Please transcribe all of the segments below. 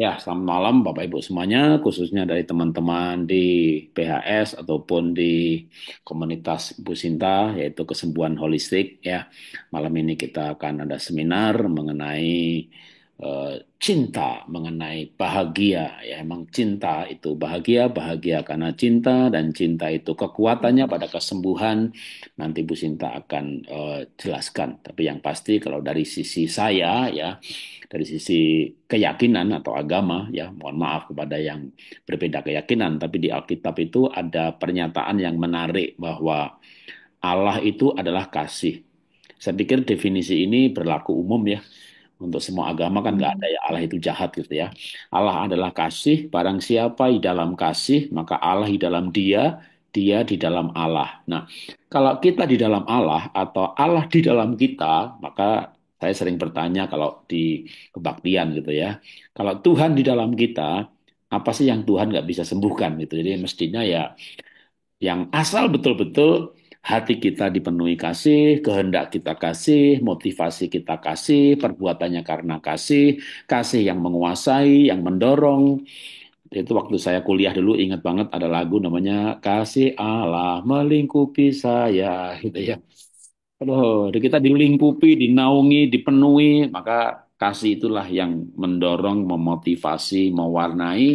Ya, selamat malam Bapak Ibu semuanya, khususnya dari teman-teman di PHS ataupun di komunitas Bu Sinta, yaitu kesembuhan holistik. Ya, malam ini kita akan ada seminar mengenai cinta, mengenai bahagia. Ya, emang cinta itu bahagia, bahagia karena cinta, dan cinta itu kekuatannya pada kesembuhan. Nanti Bu Sinta akan jelaskan. Tapi yang pasti kalau dari sisi saya, ya, dari sisi keyakinan atau agama, ya mohon maaf kepada yang berbeda keyakinan, tapi di Alkitab itu ada pernyataan yang menarik bahwa Allah itu adalah kasih. Saya pikir definisi ini berlaku umum ya untuk semua agama, kan nggak ada Hmm. ya Allah itu jahat gitu ya. Allah adalah kasih, barang siapa di dalam kasih maka Allah di dalam dia, dia di dalam Allah. Nah, kalau kita di dalam Allah atau Allah di dalam kita, maka saya sering bertanya kalau di kebaktian gitu ya, kalau Tuhan di dalam kita, apa sih yang Tuhan nggak bisa sembuhkan gitu. Jadi mestinya ya yang asal betul-betul hati kita dipenuhi kasih, kehendak kita kasih, motivasi kita kasih, perbuatannya karena kasih, kasih yang menguasai, yang mendorong. Itu waktu saya kuliah dulu ingat banget ada lagu namanya Kasih Allah melingkupi saya gitu ya. Aduh, kita dilingkupi, dinaungi, dipenuhi, maka kasih itulah yang mendorong, memotivasi, mewarnai,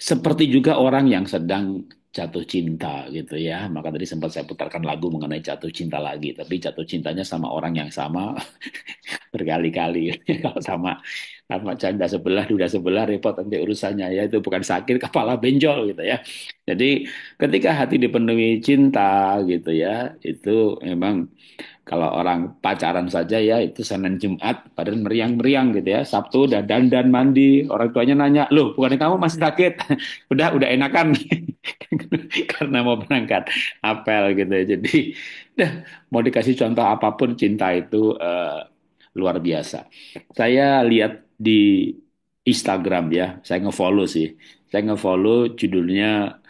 seperti juga orang yang sedang jatuh cinta gitu ya. Maka tadi sempat saya putarkan lagu mengenai jatuh cinta lagi. Tapi jatuh cintanya sama orang yang sama berkali-kali. Kalau sama sama janda sebelah, duda sebelah, repot nanti urusannya ya. Itu bukan sakit, kepala benjol gitu ya. Jadi ketika hati dipenuhi cinta gitu ya, itu memang kalau orang pacaran saja ya itu Senin Jumat padahal meriang-meriang gitu ya. Sabtu udah dandan mandi, orang tuanya nanya, "Loh, bukannya kamu masih sakit?" Udah enakan karena mau berangkat apel gitu ya. Jadi dah mau dikasih contoh apapun cinta itu luar biasa. Saya lihat di Instagram ya, saya ngefollow sih. Saya ngefollow judulnya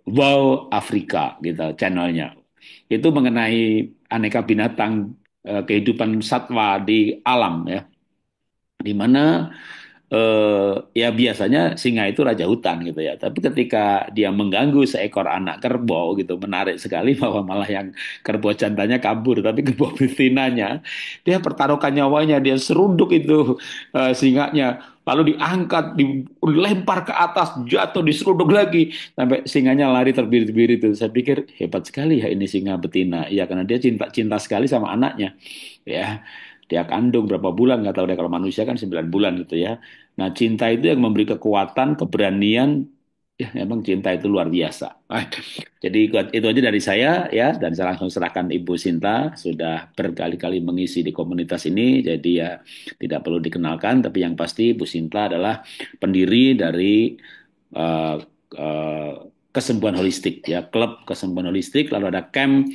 Wow Afrika gitu channelnya. Itu mengenai aneka binatang, kehidupan satwa di alam ya, di mana ya biasanya singa itu raja hutan gitu ya. Tapi ketika dia mengganggu seekor anak kerbau gitu, menarik sekali bahwa malah yang kerbau jantannya kabur, tapi kerbau betinanya dia pertaruhkan nyawanya, dia serunduk itu singanya, lalu diangkat, dilempar ke atas, jatuh, diseruduk lagi sampai singanya lari terbirit-birit itu. Saya pikir hebat sekali ya ini singa betina. Ya karena dia cinta cinta sekali sama anaknya ya. Dia kandung berapa bulan nggak tahu deh, kalau manusia kan 9 bulan gitu ya. Nah, cinta itu yang memberi kekuatan, keberanian, ya memang cinta itu luar biasa. Jadi itu aja dari saya ya, dan saya langsung serahkan Ibu Sinta, sudah berkali-kali mengisi di komunitas ini, jadi ya tidak perlu dikenalkan, tapi yang pasti Ibu Sinta adalah pendiri dari eh, eh, kesembuhan holistik ya, klub kesembuhan holistik, lalu ada camp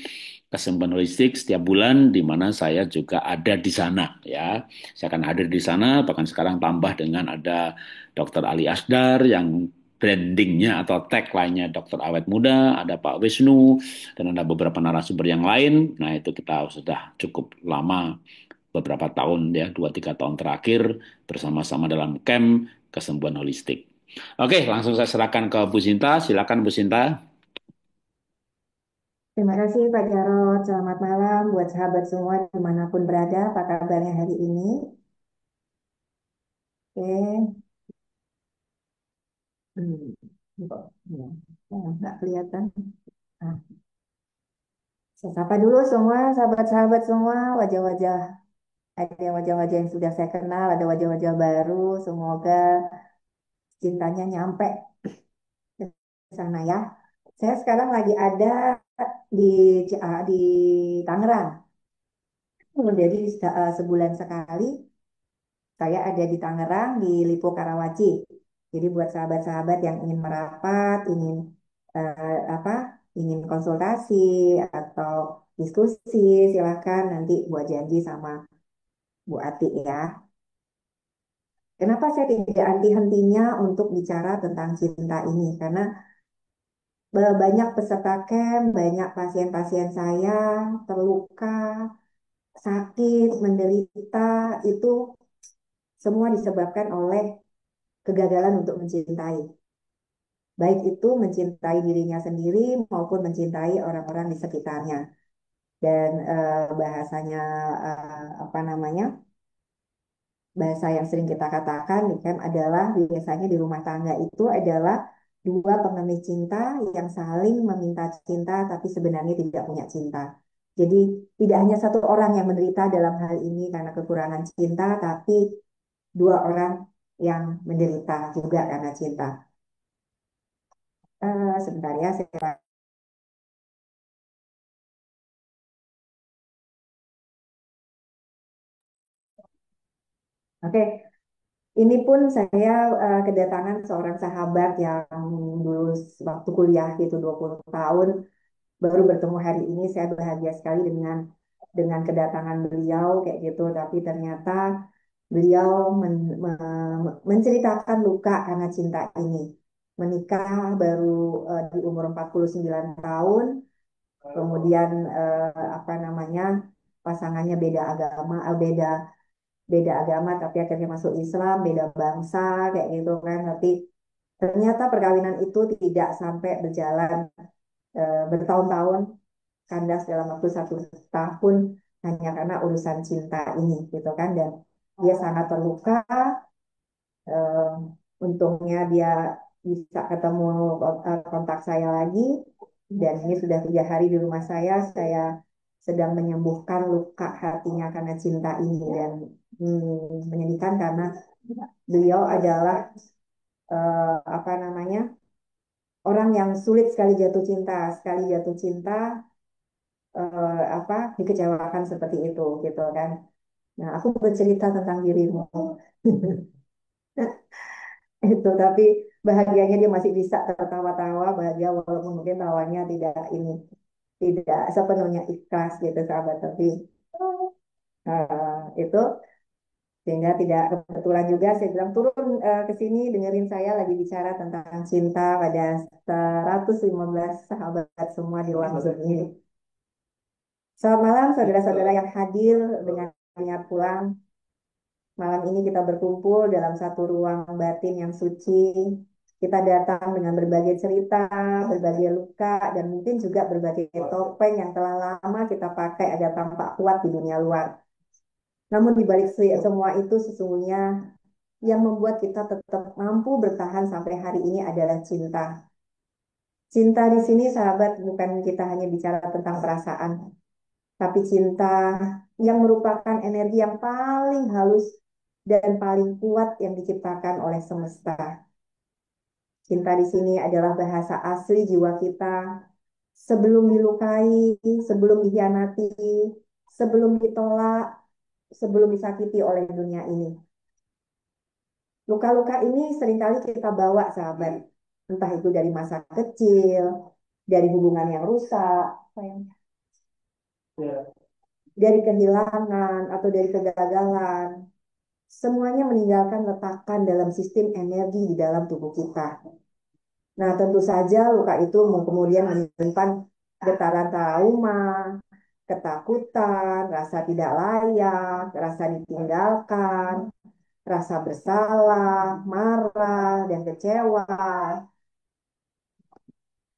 kesembuhan holistik setiap bulan di mana saya juga ada di sana ya. Saya akan hadir di sana, bahkan sekarang tambah dengan ada Dr. Ali Asdar yang brandingnya atau tagline-nya Dokter Awet Muda, ada Pak Wisnu, dan ada beberapa narasumber yang lain. Nah, itu kita sudah cukup lama, beberapa tahun ya, 2-3 tahun terakhir bersama-sama dalam camp kesembuhan holistik. Oke, langsung saya serahkan ke Bu Sinta. Silakan Bu Sinta. Terima kasih Pak Jarod. Selamat malam buat sahabat semua dimanapun berada. Apa kabarnya hari ini? Oke. Hmm. Kok, ya, nggak kelihatan. Nah, saya sapa dulu semua, sahabat-sahabat semua, wajah-wajah, ada wajah-wajah yang sudah saya kenal, ada wajah-wajah baru. Semoga cintanya nyampe ke sana ya. Saya sekarang lagi ada di di Tangerang. Jadi sebulan sekali saya ada di Tangerang di Lipo Karawaci. Jadi buat sahabat-sahabat yang ingin merapat, ingin apa, ingin konsultasi atau diskusi, silakan nanti buat janji sama Bu Ati ya. Kenapa saya tidak henti-hentinya untuk bicara tentang cinta ini? Karena banyak peserta camp, banyak pasien-pasien saya terluka, sakit, menderita, itu semua disebabkan oleh kegagalan untuk mencintai. Baik itu mencintai dirinya sendiri maupun mencintai orang-orang di sekitarnya. Dan bahasanya apa namanya? Bahasa yang sering kita katakan kan adalah biasanya di rumah tangga itu adalah dua pengemis cinta yang saling meminta cinta tapi sebenarnya tidak punya cinta. Jadi tidak hanya satu orang yang menderita dalam hal ini karena kekurangan cinta, tapi dua orang yang menderita juga karena cinta. Sebentar ya, saya. Oke, ini pun saya kedatangan seorang sahabat yang dulu waktu kuliah itu 20 tahun baru bertemu hari ini. Saya bahagia sekali dengan kedatangan beliau kayak gitu, tapi ternyata beliau menceritakan luka karena cinta ini. Menikah baru di umur 49 tahun, kemudian apa namanya, pasangannya beda agama, beda beda agama tapi akhirnya masuk Islam, beda bangsa kayak gitu kan. Tapi ternyata perkawinan itu tidak sampai berjalan bertahun-tahun, kandas dalam waktu 1 tahun hanya karena urusan cinta ini gitu kan. Dan dia sangat terluka. eh, Untungnya dia bisa ketemu kontak saya lagi, dan ini sudah 3 hari di rumah saya sedang menyembuhkan luka hatinya karena cinta ini. Dan menyedihkan karena beliau adalah apa namanya, orang yang sulit sekali jatuh cinta, sekali jatuh cinta apa dikecewakan seperti itu gitu kan. Nah, aku bercerita tentang dirimu itu, tapi bahagianya dia masih bisa tertawa-tawa bahagia walaupun mungkin tawanya tidak ini, tidak sepenuhnya ikhlas gitu sahabat. Tapi itu sehingga tidak kebetulan juga saya bilang turun ke sini dengerin saya lagi bicara tentang cinta pada 115 sahabat semua di ruang Zoom ini. Selamat malam saudara-saudara yang hadir dengan niat pulang. Malam ini kita berkumpul dalam satu ruang batin yang suci. Kita datang dengan berbagai cerita, berbagai luka, dan mungkin juga berbagai topeng yang telah lama kita pakai agar tampak kuat di dunia luar. Namun di balik semua itu sesungguhnya yang membuat kita tetap mampu bertahan sampai hari ini adalah cinta. Cinta di sini sahabat bukan kita hanya bicara tentang perasaan, tapi cinta yang merupakan energi yang paling halus dan paling kuat yang diciptakan oleh semesta. Cinta di sini adalah bahasa asli jiwa kita. Sebelum dilukai, sebelum dikhianati, sebelum ditolak, sebelum disakiti oleh dunia ini. Luka-luka ini seringkali kita bawa sahabat. Entah itu dari masa kecil, dari hubungan yang rusak, dari kehilangan atau dari kegagalan. Semuanya meninggalkan letakan dalam sistem energi di dalam tubuh kita. Nah, tentu saja luka itu kemudian menyimpan getaran trauma, ketakutan, rasa tidak layak, rasa ditinggalkan, rasa bersalah, marah, dan kecewa.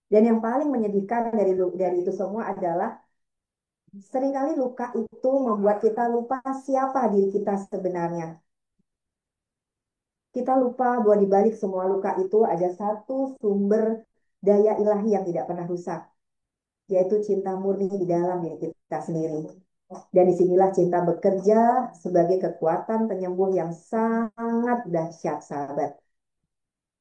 Dan yang paling menyedihkan dari itu semua adalah seringkali luka itu membuat kita lupa siapa diri kita sebenarnya. Kita lupa bahwa di balik semua luka itu ada satu sumber daya ilahi yang tidak pernah rusak, yaitu cinta murni di dalam diri kita sendiri. Dan disinilah cinta bekerja sebagai kekuatan penyembuh yang sangat dahsyat, sahabat.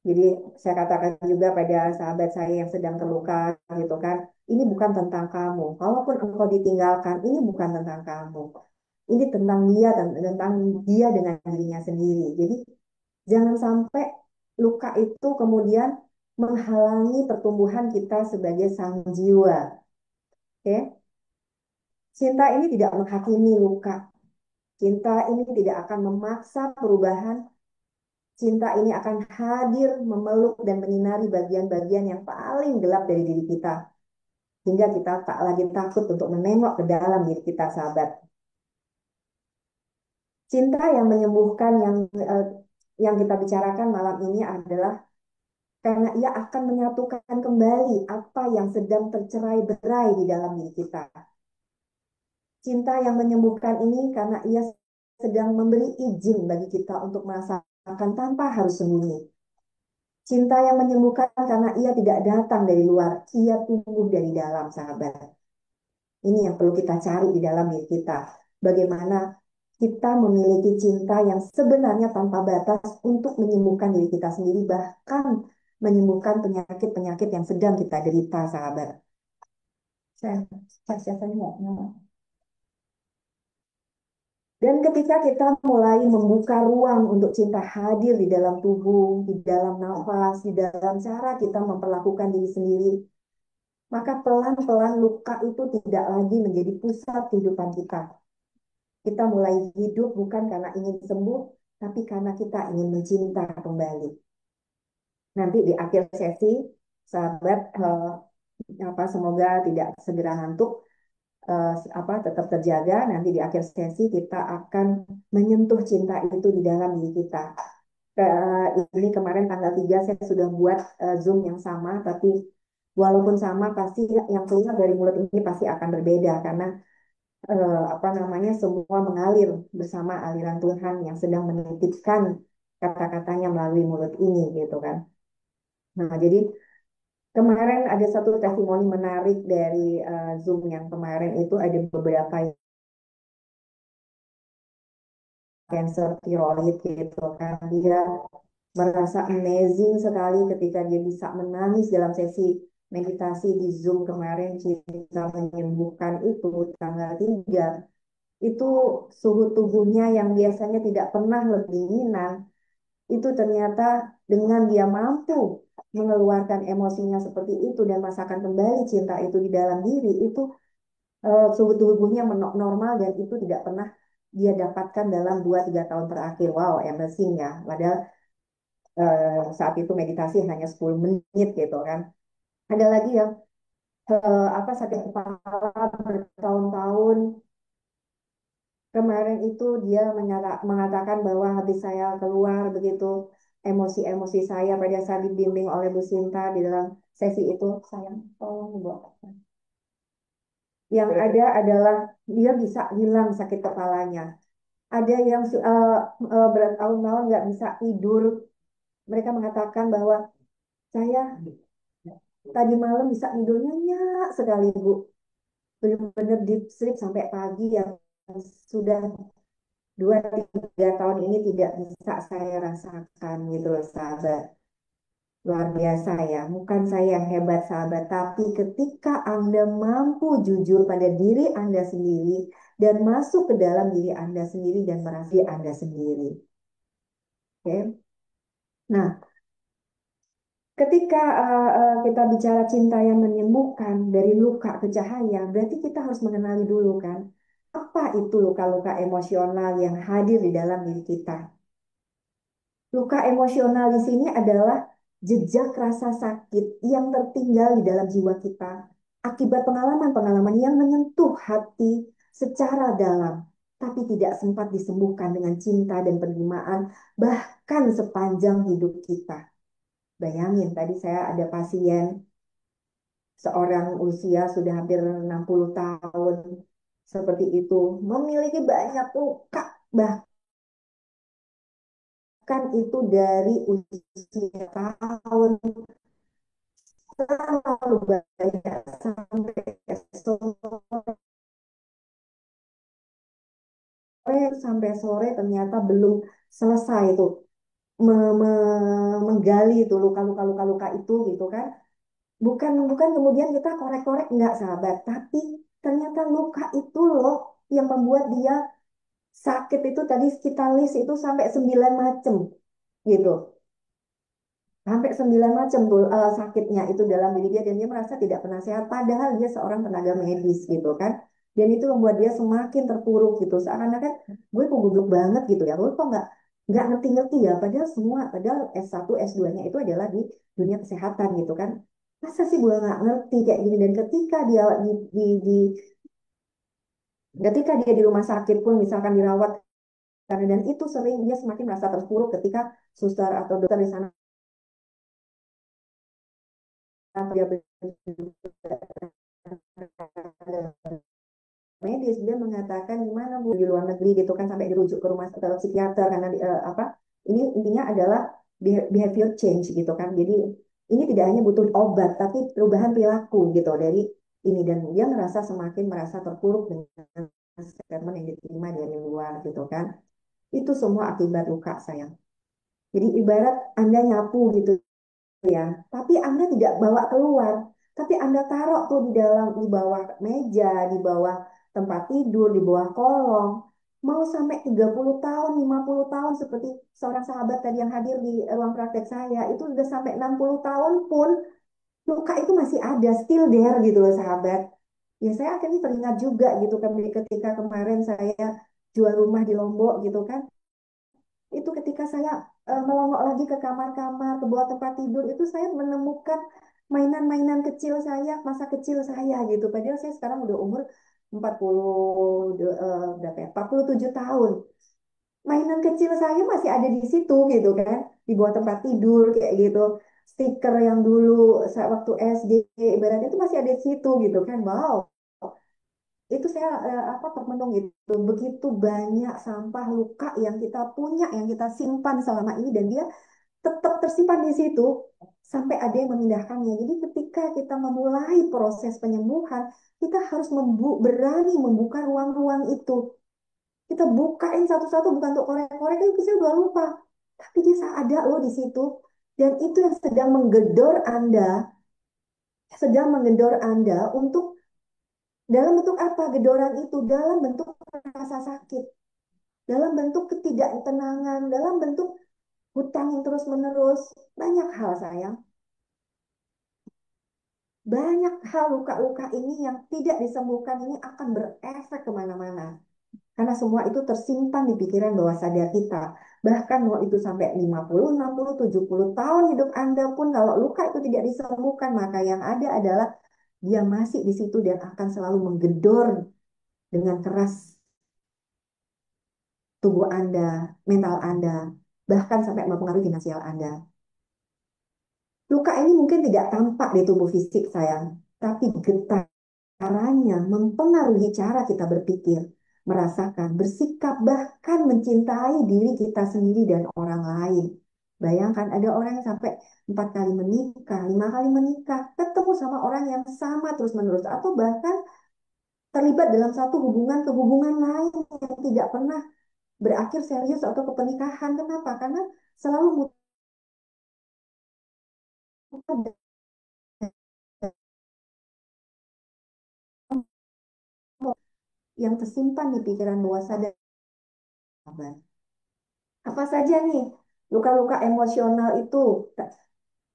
Jadi saya katakan juga pada sahabat saya yang sedang terluka gitu kan, ini bukan tentang kamu. Kalaupun engkau ditinggalkan, ini bukan tentang kamu. Ini tentang dia dan tentang dia dengan dirinya sendiri. Jadi jangan sampai luka itu kemudian menghalangi pertumbuhan kita sebagai sang jiwa. Oke? Cinta ini tidak menghakimi luka. Cinta ini tidak akan memaksa perubahan. Cinta ini akan hadir, memeluk dan menyinari bagian-bagian yang paling gelap dari diri kita. Hingga kita tak lagi takut untuk menengok ke dalam diri kita, sahabat. Cinta yang menyembuhkan yang kita bicarakan malam ini adalah karena ia akan menyatukan kembali apa yang sedang tercerai-berai di dalam diri kita. Cinta yang menyembuhkan ini karena ia sedang memberi izin bagi kita untuk merasakan tanpa harus sembunyi. Cinta yang menyembuhkan karena ia tidak datang dari luar, ia tumbuh dari dalam, sahabat. Ini yang perlu kita cari di dalam diri kita. Bagaimana kita memiliki cinta yang sebenarnya tanpa batas untuk menyembuhkan diri kita sendiri, bahkan menyembuhkan penyakit-penyakit yang sedang kita derita, sahabat. Saya nggak nyala. Dan ketika kita mulai membuka ruang untuk cinta hadir di dalam tubuh, di dalam nafas, di dalam cara kita memperlakukan diri sendiri, maka pelan-pelan luka itu tidak lagi menjadi pusat kehidupan kita. Kita mulai hidup bukan karena ingin sembuh, tapi karena kita ingin mencinta kembali. Nanti di akhir sesi, sahabat, semoga tidak segera ngantuk, tetap terjaga. Nanti di akhir sesi kita akan menyentuh cinta itu di dalam diri kita. Ini kemarin tanggal 3 saya sudah buat Zoom yang sama, tapi walaupun sama pasti yang keluar dari mulut ini pasti akan berbeda karena semua mengalir bersama aliran Tuhan yang sedang menitipkan kata-katanya melalui mulut ini gitu kan. Nah, jadi kemarin ada satu testimoni menarik dari Zoom yang kemarin itu ada beberapa cancer tiroid gitu kan. Dia merasa amazing sekali ketika dia bisa menangis dalam sesi meditasi di Zoom kemarin cinta menyembuhkan itu tanggal 3. Itu suhu tubuhnya yang biasanya tidak pernah lebih dingin, itu ternyata dengan dia mampu mengeluarkan emosinya seperti itu dan masakan kembali cinta itu di dalam diri, itu suhu tubuhnya normal dan itu tidak pernah dia dapatkan dalam 2-3 tahun terakhir. Wow, amazing ya. Padahal saat itu meditasi hanya 10 menit gitu kan. Ada lagi yang sakit kepala bertahun-tahun. Kemarin itu dia mengatakan bahwa habis saya keluar begitu emosi-emosi saya pada saat dibimbing oleh Bu Sinta di dalam sesi itu, sayang, tolong buat. Yang ada adalah dia bisa hilang sakit kepalanya. Ada yang bertahun-tahun nggak bisa tidur. Mereka mengatakan bahwa saya tadi malam bisa tidurnya nyenyak sekali, Bu. Benar-benar deep sleep sampai pagi yang sudah 2-3 tahun ini tidak bisa saya rasakan gitu loh, sahabat. Luar biasa ya, bukan saya yang hebat, sahabat, tapi ketika Anda mampu jujur pada diri Anda sendiri dan masuk ke dalam diri Anda sendiri dan merasa Anda sendiri. Oke. Nah, ketika kita bicara cinta yang menyembuhkan dari luka ke cahaya, berarti kita harus mengenali dulu kan, apa itu luka-luka emosional yang hadir di dalam diri kita. Luka emosional di sini adalah jejak rasa sakit yang tertinggal di dalam jiwa kita akibat pengalaman-pengalaman yang menyentuh hati secara dalam, tapi tidak sempat disembuhkan dengan cinta dan penerimaan bahkan sepanjang hidup kita. Bayangin, tadi saya ada pasien seorang usia sudah hampir 60 tahun seperti itu, memiliki banyak luka, bahkan itu dari usia tahun terlalu banyak sampai sore ternyata belum selesai itu menggali itu luka-luka itu gitu kan. Bukan kemudian kita korek-korek enggak, sahabat, tapi ternyata luka itu loh yang membuat dia sakit. Itu tadi kita list itu sampai 9 macam gitu. Sampai 9 macam tuh sakitnya itu dalam diri dia dan dia merasa tidak pernah sehat padahal dia seorang tenaga medis gitu kan. Dan itu membuat dia semakin terpuruk gitu. Seakan-akan gue kok goblok banget gitu ya. Gue kok nggak ngerti-ngerti ya. Padahal S1 S2-nya itu adalah di dunia kesehatan gitu kan. Masa sih gue nggak ngerti kayak gini, dan ketika dia ketika dia di rumah sakit pun misalkan dirawat Karena dan itu sering dia semakin merasa terpuruk ketika suster atau dokter di sana dia medis dia mengatakan gimana Bu di luar negeri gitu kan sampai dirujuk ke rumah ke psikiater karena apa ini intinya adalah behavior change gitu kan jadi ini tidak hanya butuh obat tapi perubahan perilaku gitu dari ini dan dia merasa semakin merasa terpuruk dengan statement yang diterima dari luar gitu kan itu semua akibat luka sayang jadi ibarat Anda nyapu gitu ya. Tapi Anda tidak bawa keluar, tapi Anda taruh tuh di dalam di bawah meja, di bawah tempat tidur, di bawah kolong. Mau sampai 30 tahun, 50 tahun seperti seorang sahabat tadi yang hadir di ruang praktek saya, itu sudah sampai 60 tahun pun luka itu masih ada, still there gitu loh sahabat. Ya saya akhirnya teringat juga gitu kan ketika kemarin saya jual rumah di Lombok gitu kan itu ketika saya melongok lagi ke kamar-kamar, ke bawah tempat tidur, itu saya menemukan mainan-mainan kecil saya, masa kecil saya gitu. Padahal saya sekarang udah umur 40, berapa ya? 47 tahun. Mainan kecil saya masih ada di situ gitu kan, di bawah tempat tidur kayak gitu. Stiker yang dulu saya waktu SD ibaratnya itu masih ada di situ gitu kan. Wow, itu saya apa termenung gitu begitu banyak sampah luka yang kita punya yang kita simpan selama ini dan dia tetap tersimpan di situ sampai ada yang memindahkannya jadi ketika kita memulai proses penyembuhan kita harus berani membuka ruang-ruang itu kita bukain satu-satu bukan untuk korek-korek itu saya udah lupa tapi dia ada loh di situ dan itu yang sedang menggedor Anda untuk dalam bentuk apa gedoran itu dalam bentuk rasa sakit dalam bentuk ketidaktenangan, dalam bentuk hutang yang terus-menerus. Banyak hal sayang, banyak hal luka-luka ini yang tidak disembuhkan ini akan berefek kemana-mana. Karena semua itu tersimpan di pikiran bawah sadar kita. Bahkan mau itu sampai 50, 60, 70 tahun hidup Anda pun kalau luka itu tidak disembuhkan, maka yang ada adalah dia masih di situ dan akan selalu menggedor dengan keras tubuh Anda, mental Anda, bahkan sampai mempengaruhi finansial Anda. Luka ini mungkin tidak tampak di tubuh fisik sayang, tapi getarannya mempengaruhi cara kita berpikir, merasakan, bersikap, bahkan mencintai diri kita sendiri dan orang lain. Bayangkan ada orang yang sampai 4 kali menikah, 5 kali menikah, ketemu sama orang yang sama terus-menerus, atau bahkan terlibat dalam satu hubungan ke hubungan lain yang tidak pernah berakhir serius atau ke pernikahan. Kenapa? Karena selalu butuh yang tersimpan di pikiran bawah sadar. Apa saja nih luka-luka emosional itu?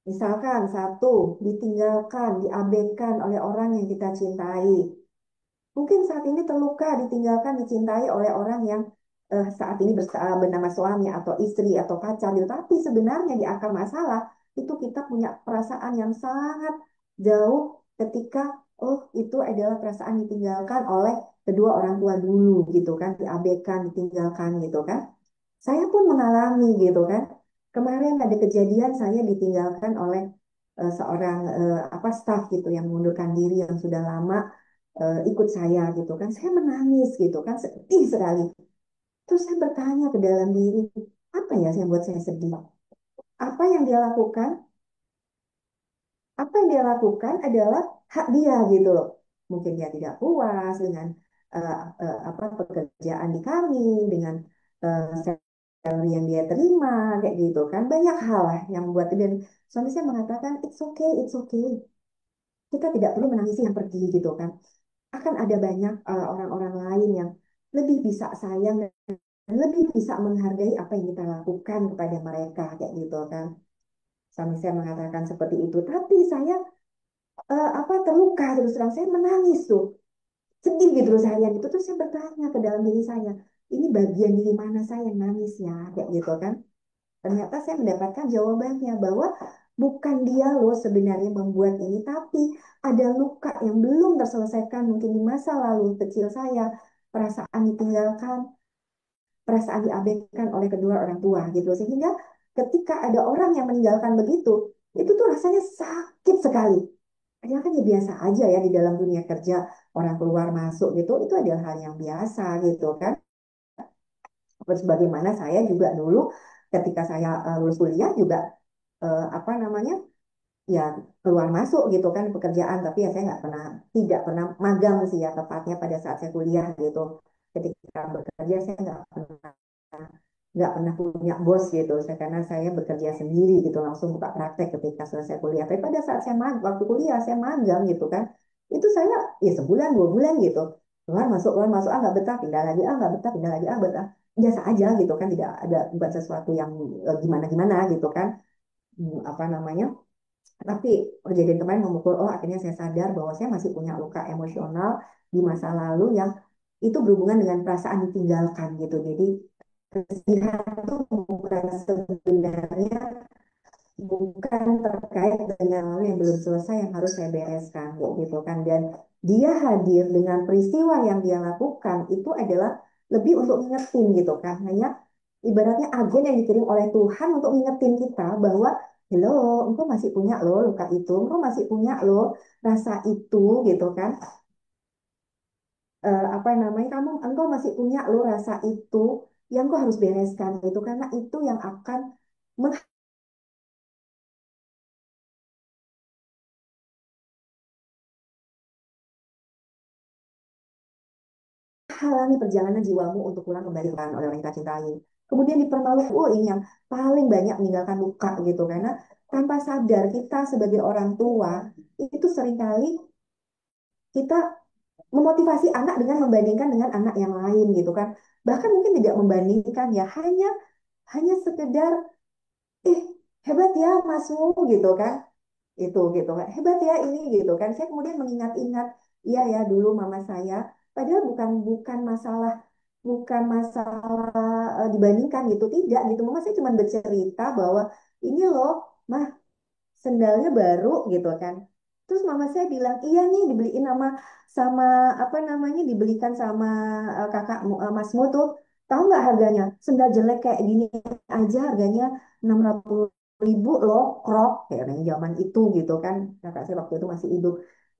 Misalkan satu, ditinggalkan, diabaikan oleh orang yang kita cintai. Mungkin saat ini terluka, ditinggalkan, dicintai oleh orang yang saat ini bernama suami atau istri atau pacar. Gitu. Tapi sebenarnya di akar masalah itu kita punya perasaan yang sangat jauh ketika oh itu adalah perasaan ditinggalkan oleh kedua orang tua dulu gitu kan, diabaikan, ditinggalkan gitu kan. Saya pun mengalami gitu kan. Kemarin ada kejadian saya ditinggalkan oleh seorang apa staf gitu yang mengundurkan diri yang sudah lama ikut saya gitu kan. Saya menangis gitu kan, sedih sekali. Terus saya bertanya ke dalam diri, apa ya yang buat saya sedih? Apa yang dia lakukan? Apa yang dia lakukan adalah hak dia gitu loh. Mungkin dia tidak puas dengan apa pekerjaan di kami, dengan salary yang dia terima, kayak gitu kan. Banyak hal lah yang membuat dan suami saya mengatakan it's okay, it's okay. Kita tidak perlu menangisi yang pergi gitu kan. Akan ada banyak orang-orang lain yang lebih bisa sayang dan lebih bisa menghargai apa yang kita lakukan kepada mereka kayak gitu kan. Suami saya mengatakan seperti itu, tapi saya apa terluka terus terang saya menangis tuh sedih gitu loh seharian itu terus saya bertanya ke dalam diri saya ini bagian diri mana saya yang nangis ya kayak gitu kan ternyata saya mendapatkan jawabannya bahwa bukan dia loh sebenarnya membuat ini tapi ada luka yang belum terselesaikan mungkin di masa lalu kecil saya perasaan ditinggalkan perasaan diabaikan oleh kedua orang tua gitu. Sehingga ketika ada orang yang meninggalkan begitu, itu tuh rasanya sakit sekali. Padahal kan ya biasa aja ya di dalam dunia kerja orang keluar masuk gitu, itu adalah hal yang biasa gitu kan. Terus bagaimana saya juga dulu ketika saya lulus kuliah juga apa namanya ya keluar masuk gitu kan pekerjaan, tapi ya saya tidak pernah magang sih ya tepatnya pada saat saya kuliah gitu. Ketika bekerja saya nggak pernah punya bos gitu saya, karena saya bekerja sendiri gitu langsung buka praktek ketika selesai kuliah. Tapi pada saat waktu kuliah saya magang gitu kan, itu saya ya sebulan 2 bulan gitu keluar masuk nggak betah, pindah lagi nggak betah, pindah lagi betah, biasa aja gitu kan, tidak ada bukan sesuatu yang gimana gimana gitu kan. Apa namanya, tapi kejadian kemarin memukul, oh akhirnya saya sadar bahwa saya masih punya luka emosional di masa lalu yang itu berhubungan dengan perasaan ditinggalkan gitu. Jadi kesedihan itu bukan sebenarnya bukan terkait dengan hal yang belum selesai yang harus saya bereskan gitu kan. Dan dia hadir dengan peristiwa yang dia lakukan itu adalah lebih untuk ngingetin gitu kan, hanya ibaratnya agen yang dikirim oleh Tuhan untuk ngingetin kita bahwa hello, engkau masih punya loh luka itu, engkau masih punya loh rasa itu gitu kan. Apa namanya, engkau masih punya loh rasa itu yang engkau harus bereskan itu, karena itu yang akan menghalangi perjalanan jiwamu untuk pulang kembali oleh orang yang kita cintai. Kemudian dipermalukan, oh ini yang paling banyak meninggalkan luka gitu, karena tanpa sadar kita sebagai orang tua itu seringkali kita memotivasi anak dengan membandingkan dengan anak yang lain gitu kan. Bahkan mungkin tidak membandingkan ya, hanya hanya sekedar eh hebat ya masmu gitu kan. Itu gitu kan. Hebat ya ini gitu kan. Saya kemudian mengingat-ingat, iya ya dulu mama saya, padahal bukan masalah dibandingkan gitu, tidak gitu. Mama saya cuma bercerita bahwa ini loh, mah sendalnya baru gitu kan. Terus mama saya bilang, iya nih dibeliin sama apa namanya, dibelikan sama kakakmu, masmu tuh. Tahu nggak harganya? Sendal jelek kayak gini aja harganya 600.000 loh, krok kayak yang zaman itu gitu kan. Kakak saya waktu itu masih hidup.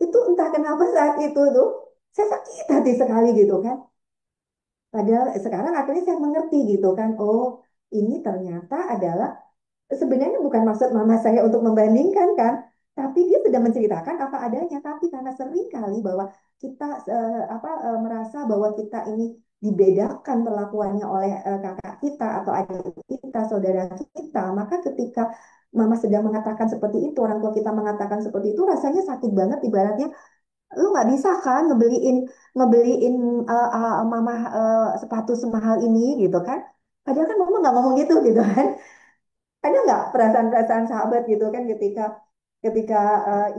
Itu entah kenapa saat itu tuh saya sakit hati sekali gitu kan. Padahal sekarang akhirnya saya mengerti gitu kan. Oh, ini ternyata adalah sebenarnya bukan maksud mama saya untuk membandingkan kan, tapi dia sudah menceritakan apa adanya. Tapi karena sering kali bahwa kita merasa bahwa kita ini dibedakan perlakuannya oleh kakak kita atau adik kita, saudara kita, maka ketika mama sedang mengatakan seperti itu, orang tua kita mengatakan seperti itu, rasanya sakit banget. Ibaratnya lu nggak bisa kan ngebeliin ngebeliin mama sepatu semahal ini gitu kan. Padahal kan mama nggak ngomong gitu gitu kan. Ada nggak perasaan-perasaan sahabat gitu kan ketika ketika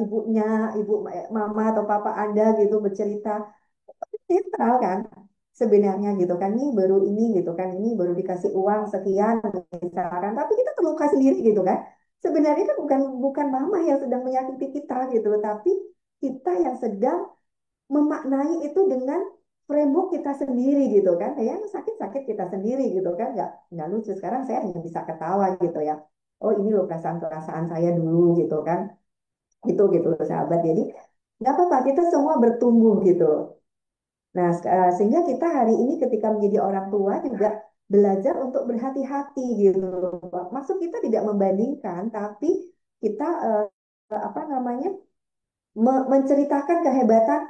ibunya, ibu mama atau papa Anda gitu bercerita netral kan sebenarnya gitu kan, ini baru ini gitu kan, ini baru dikasih uang sekian misalkan, tapi kita terluka sendiri gitu kan. Sebenarnya kan bukan bukan mama yang sedang menyakiti kita gitu, tapi kita yang sedang memaknai itu dengan framework kita sendiri gitu kan. Yang sakit-sakit kita sendiri gitu kan, nggak lucu. Sekarang saya hanya bisa ketawa gitu ya, oh ini loh perasaan-perasaan saya dulu gitu kan. Itu gitu sahabat, jadi nggak apa-apa, kita semua bertumbuh gitu. Nah sehingga kita hari ini ketika menjadi orang tua juga belajar untuk berhati-hati gitu. Maksud kita tidak membandingkan, tapi kita apa namanya, menceritakan kehebatan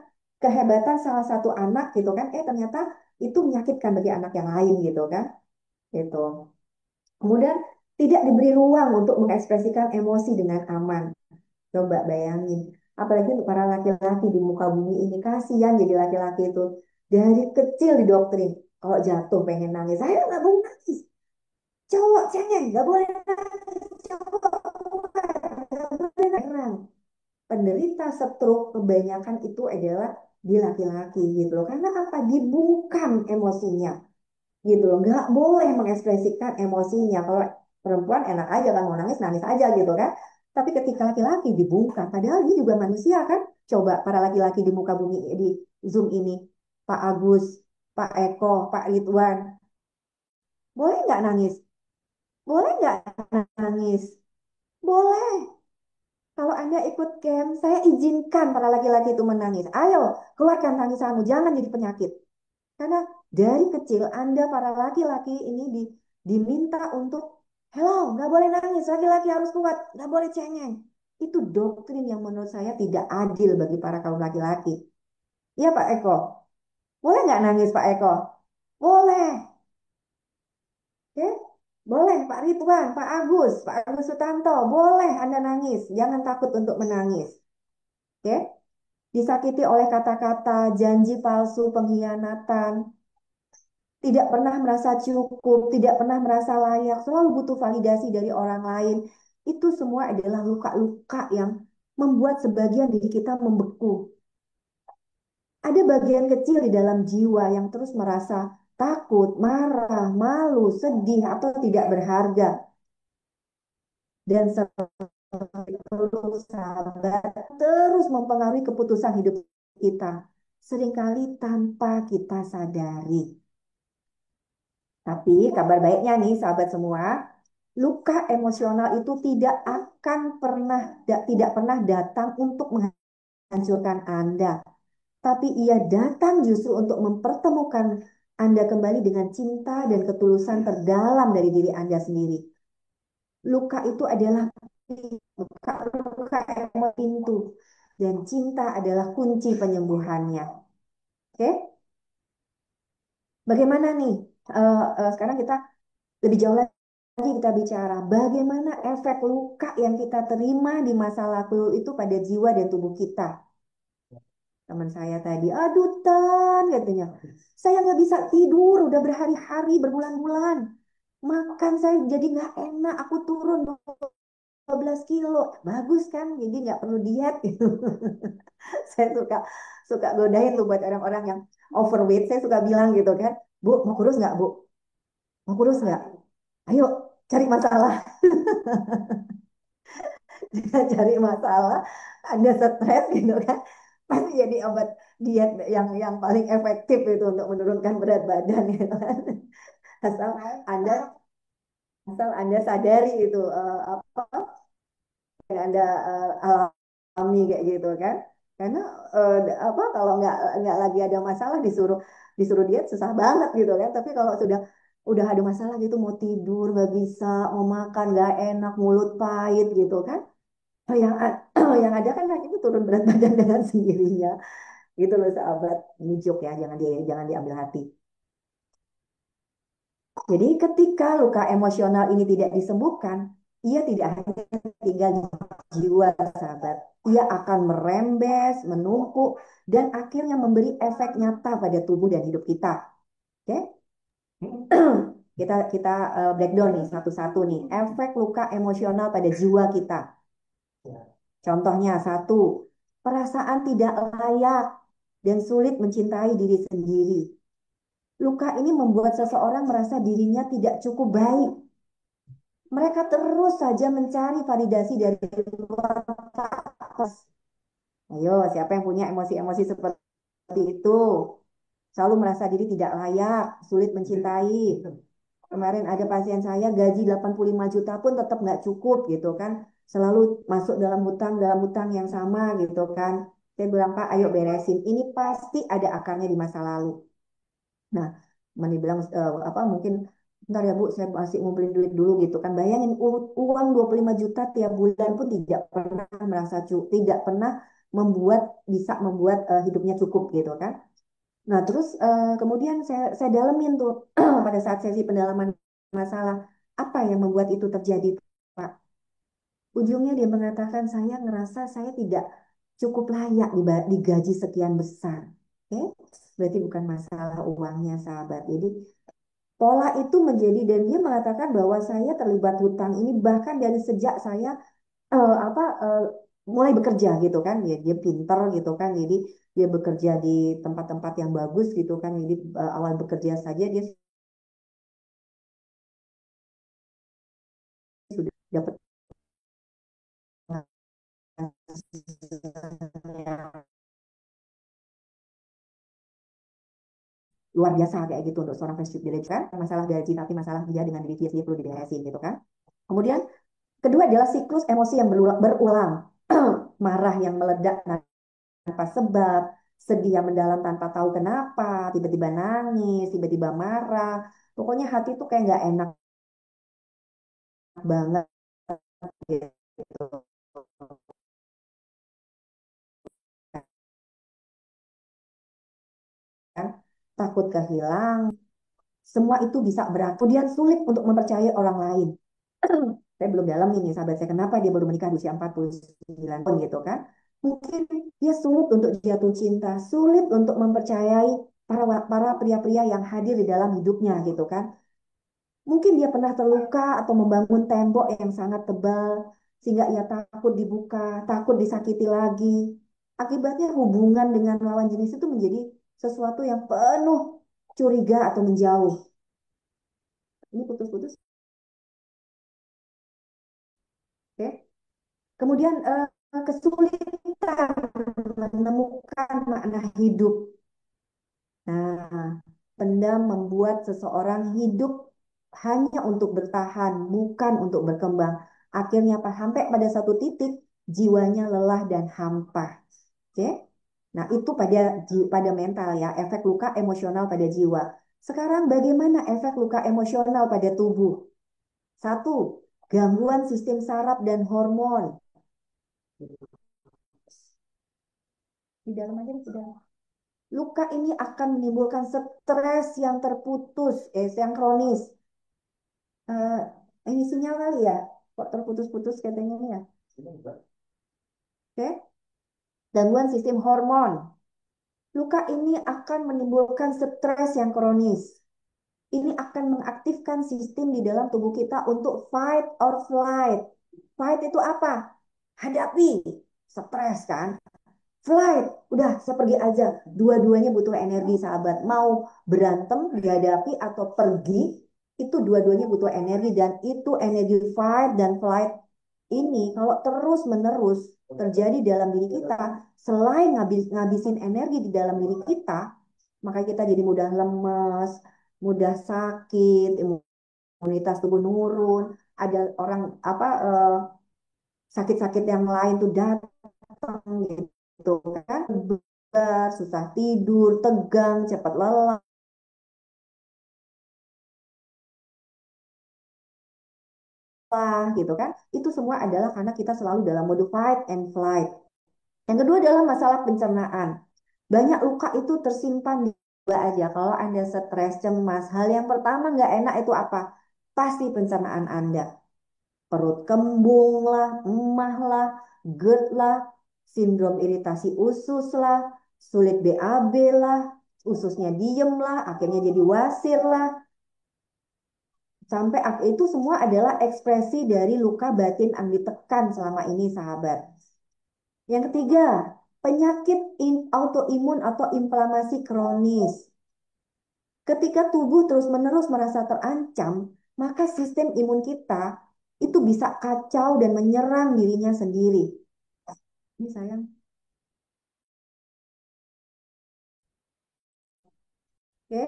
kehebatan salah satu anak gitu kan, ternyata itu menyakitkan bagi anak yang lain gitu kan, gitu. Kemudian tidak diberi ruang untuk mengekspresikan emosi dengan aman. Coba bayangin, apalagi untuk para laki-laki di muka bumi ini, kasihan jadi laki-laki itu dari kecil didoktrin kalau jatuh pengen nangis, saya nggak boleh nangis, cowok cengeng nggak boleh nangis, cowok nggak boleh nangis. Penderita stroke kebanyakan itu adalah di laki-laki gitu loh. Karena apa? Dibungkam emosinya gitu loh. Nggak boleh mengekspresikan emosinya. Kalau perempuan enak aja kan, mau nangis nangis aja gitu kan. Tapi ketika laki-laki dibungkam, padahal dia juga manusia kan. Coba para laki-laki di muka bumi di Zoom ini, Pak Agus, Pak Eko, Pak Ridwan, Boleh nggak nangis? Boleh nggak nangis? Boleh. Kalau Anda ikut camp, saya izinkan para laki-laki itu menangis. Ayo, keluarkan tangisanmu, jangan jadi penyakit. Karena dari kecil Anda para laki-laki ini diminta untuk, hello, nggak boleh nangis, laki-laki harus kuat, nggak boleh cengeng. Itu doktrin yang menurut saya tidak adil bagi para kaum laki-laki. Iya Pak Eko, boleh nggak nangis Pak Eko? Boleh, oke? Boleh Pak Ridwan, Pak Agus Sutanto, boleh Anda nangis, jangan takut untuk menangis. Oke? Disakiti oleh kata-kata, janji palsu, pengkhianatan, tidak pernah merasa cukup, tidak pernah merasa layak, selalu butuh validasi dari orang lain. Itu semua adalah luka-luka yang membuat sebagian diri kita membeku. Ada bagian kecil di dalam jiwa yang terus merasa takut, marah, malu, sedih, atau tidak berharga. Dan perlu sabar terus mempengaruhi keputusan hidup kita. Seringkali tanpa kita sadari. Tapi kabar baiknya nih sahabat semua, luka emosional itu tidak pernah datang untuk menghancurkan Anda, tapi ia datang justru untuk mempertemukan Anda kembali dengan cinta dan ketulusan terdalam dari diri Anda sendiri. Luka itu adalah luka emosi pintu dan cinta adalah kunci penyembuhannya. Oke, bagaimana nih? Sekarang kita lebih jauh lagi kita bicara bagaimana efek luka yang kita terima di masa lalu itu pada jiwa dan tubuh kita. Teman saya tadi, aduh Tan, katanya, saya nggak bisa tidur, udah berhari-hari, berbulan-bulan. Makan saya jadi nggak enak, aku turun 12 kilo. Bagus kan, jadi nggak perlu diet gitu. Saya suka suka godain tuh buat orang-orang yang overweight. Saya suka bilang gitu kan, Bu, mau kurus nggak, Bu? Mau kurus nggak? Ayo, cari masalah. Jika cari masalah, Anda stres gitu kan, pasti jadi obat diet yang paling efektif itu untuk menurunkan berat badan gitu kan. Asal Anda asal Anda sadari itu apa yang Anda alami kayak gitu kan. Karena apa kalau nggak lagi ada masalah disuruh disuruh diet susah banget gitu kan. Tapi kalau udah ada masalah gitu mau tidur nggak bisa, mau makan nggak enak, mulut pahit gitu kan. Yang yang ada kan itu turun berat badan dengan sendirinya gitu loh sahabat, ini joke ya, jangan diambil hati. Jadi ketika luka emosional ini tidak disembuhkan, ia tidak hanya tinggal di jiwa sahabat, ia akan merembes, menumpuk, dan akhirnya memberi efek nyata pada tubuh dan hidup kita. Oke, kita breakdown nih satu-satu nih efek luka emosional pada jiwa kita. Contohnya satu, perasaan tidak layak dan sulit mencintai diri sendiri. Luka ini membuat seseorang merasa dirinya tidak cukup baik. Mereka terus saja mencari validasi dari luar kos. Ayo, siapa yang punya emosi-emosi seperti itu? Selalu merasa diri tidak layak, sulit mencintai. Kemarin ada pasien saya gaji 85 juta pun tetap nggak cukup gitu kan. Selalu masuk dalam hutang yang sama gitu kan. Saya bilang, Pak, ayo beresin. Ini pasti ada akarnya di masa lalu. Nah, Mani bilang apa mungkin ntar ya Bu, saya masih ngumpulin duit dulu gitu kan. Bayangin uang 25 juta tiap bulan pun tidak pernah merasa cukup, tidak pernah bisa membuat hidupnya cukup gitu kan. Nah, terus kemudian saya dalemin tuh pada saat sesi pendalaman masalah apa yang membuat itu terjadi, Pak. Ujungnya dia mengatakan saya ngerasa saya tidak cukup layak digaji sekian besar. Oke, berarti bukan masalah uangnya, sahabat. Jadi pola itu menjadi dan dia mengatakan bahwa saya terlibat hutang ini bahkan dari sejak saya apa mulai bekerja gitu kan. Dia pinter gitu kan. Jadi dia bekerja di tempat-tempat yang bagus gitu kan. Jadi awal bekerja saja dia sudah dapat luar biasa kayak gitu untuk seorang fresh graduate kan. Masalah gaji tapi masalah dia dengan diri dia sendiri perlu diberesin gitu kan. Kemudian kedua adalah siklus emosi yang berulang. Marah yang meledak tanpa sebab, sedih yang mendalam tanpa tahu kenapa, tiba-tiba nangis, tiba-tiba marah. Pokoknya hati tuh kayak nggak enak banget gitu kan. Takut kehilangan, semua itu bisa berakhir. Kemudian sulit untuk mempercayai orang lain. Saya belum dalam ini sahabat saya kenapa dia baru menikah di usia 49 tahun gitu kan. Mungkin dia sulit untuk jatuh cinta, sulit untuk mempercayai para pria-pria yang hadir di dalam hidupnya gitu kan. Mungkin dia pernah terluka atau membangun tembok yang sangat tebal sehingga ia takut dibuka, takut disakiti lagi. Akibatnya hubungan dengan lawan jenis itu menjadi sesuatu yang penuh curiga atau menjauh. Ini putus-putus, oke? Kemudian kesulitan menemukan makna hidup. Nah, pendam membuat seseorang hidup hanya untuk bertahan, bukan untuk berkembang. Akhirnya sampai pada satu titik jiwanya lelah dan hampa. Oke? Nah, itu pada mental ya, efek luka emosional pada jiwa. Sekarang bagaimana efek luka emosional pada tubuh? Satu, gangguan sistem saraf dan hormon. Di dalam aja sudah. Luka ini akan menimbulkan stres yang terputus, yang kronis. Eh, ini sinyal kali ya, kok terputus-putus katanya ini ya. Oke, gangguan sistem hormon. Luka ini akan menimbulkan stres yang kronis. Ini akan mengaktifkan sistem di dalam tubuh kita untuk fight or flight. Fight itu apa? Hadapi, stres kan? Flight, udah saya pergi aja. Dua-duanya butuh energi sahabat. Mau berantem, dihadapi atau pergi, itu dua-duanya butuh energi dan itu energi fight dan flight ini kalau terus-menerus terjadi dalam diri kita, selain ngabisin energi di dalam diri kita, maka kita jadi mudah lemes, mudah sakit, imunitas tubuh nurun, ada orang apa sakit-sakit yang lain tuh datang gitu kan, susah tidur, tegang, cepat lelah gitu kan. Itu semua adalah karena kita selalu dalam mode fight and flight. Yang kedua adalah masalah pencernaan. Banyak luka itu tersimpan di jiwa aja. Kalau Anda stres, cemas, hal yang pertama nggak enak itu apa? Pasti pencernaan Anda. Perut kembung lah, emah lah, GERD lah, sindrom iritasi usus lah, sulit BAB lah, ususnya diem lah, akhirnya jadi wasir lah. Sampai itu semua adalah ekspresi dari luka batin yang ditekan selama ini, sahabat. Yang ketiga, penyakit autoimun atau inflamasi kronis. Ketika tubuh terus-menerus merasa terancam, maka sistem imun kita itu bisa kacau dan menyerang dirinya sendiri. Ini sayang. Oke.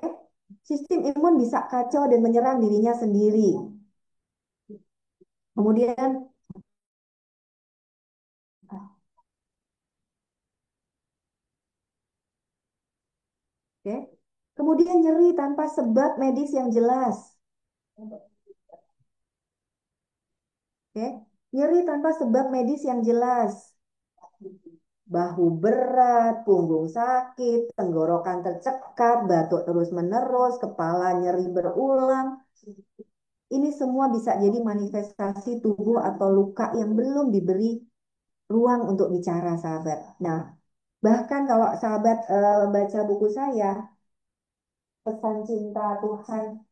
Sistem imun bisa kacau dan menyerang dirinya sendiri. Kemudian, oke. Kemudian nyeri tanpa sebab medis yang jelas. Oke. Nyeri tanpa sebab medis yang jelas. Bahu berat, punggung sakit, tenggorokan tercekat, batuk terus-menerus, kepala nyeri berulang. Ini semua bisa jadi manifestasi tubuh atau luka yang belum diberi ruang untuk bicara, sahabat. Nah, bahkan kalau sahabat baca buku saya, Pesan Cinta Tuhan,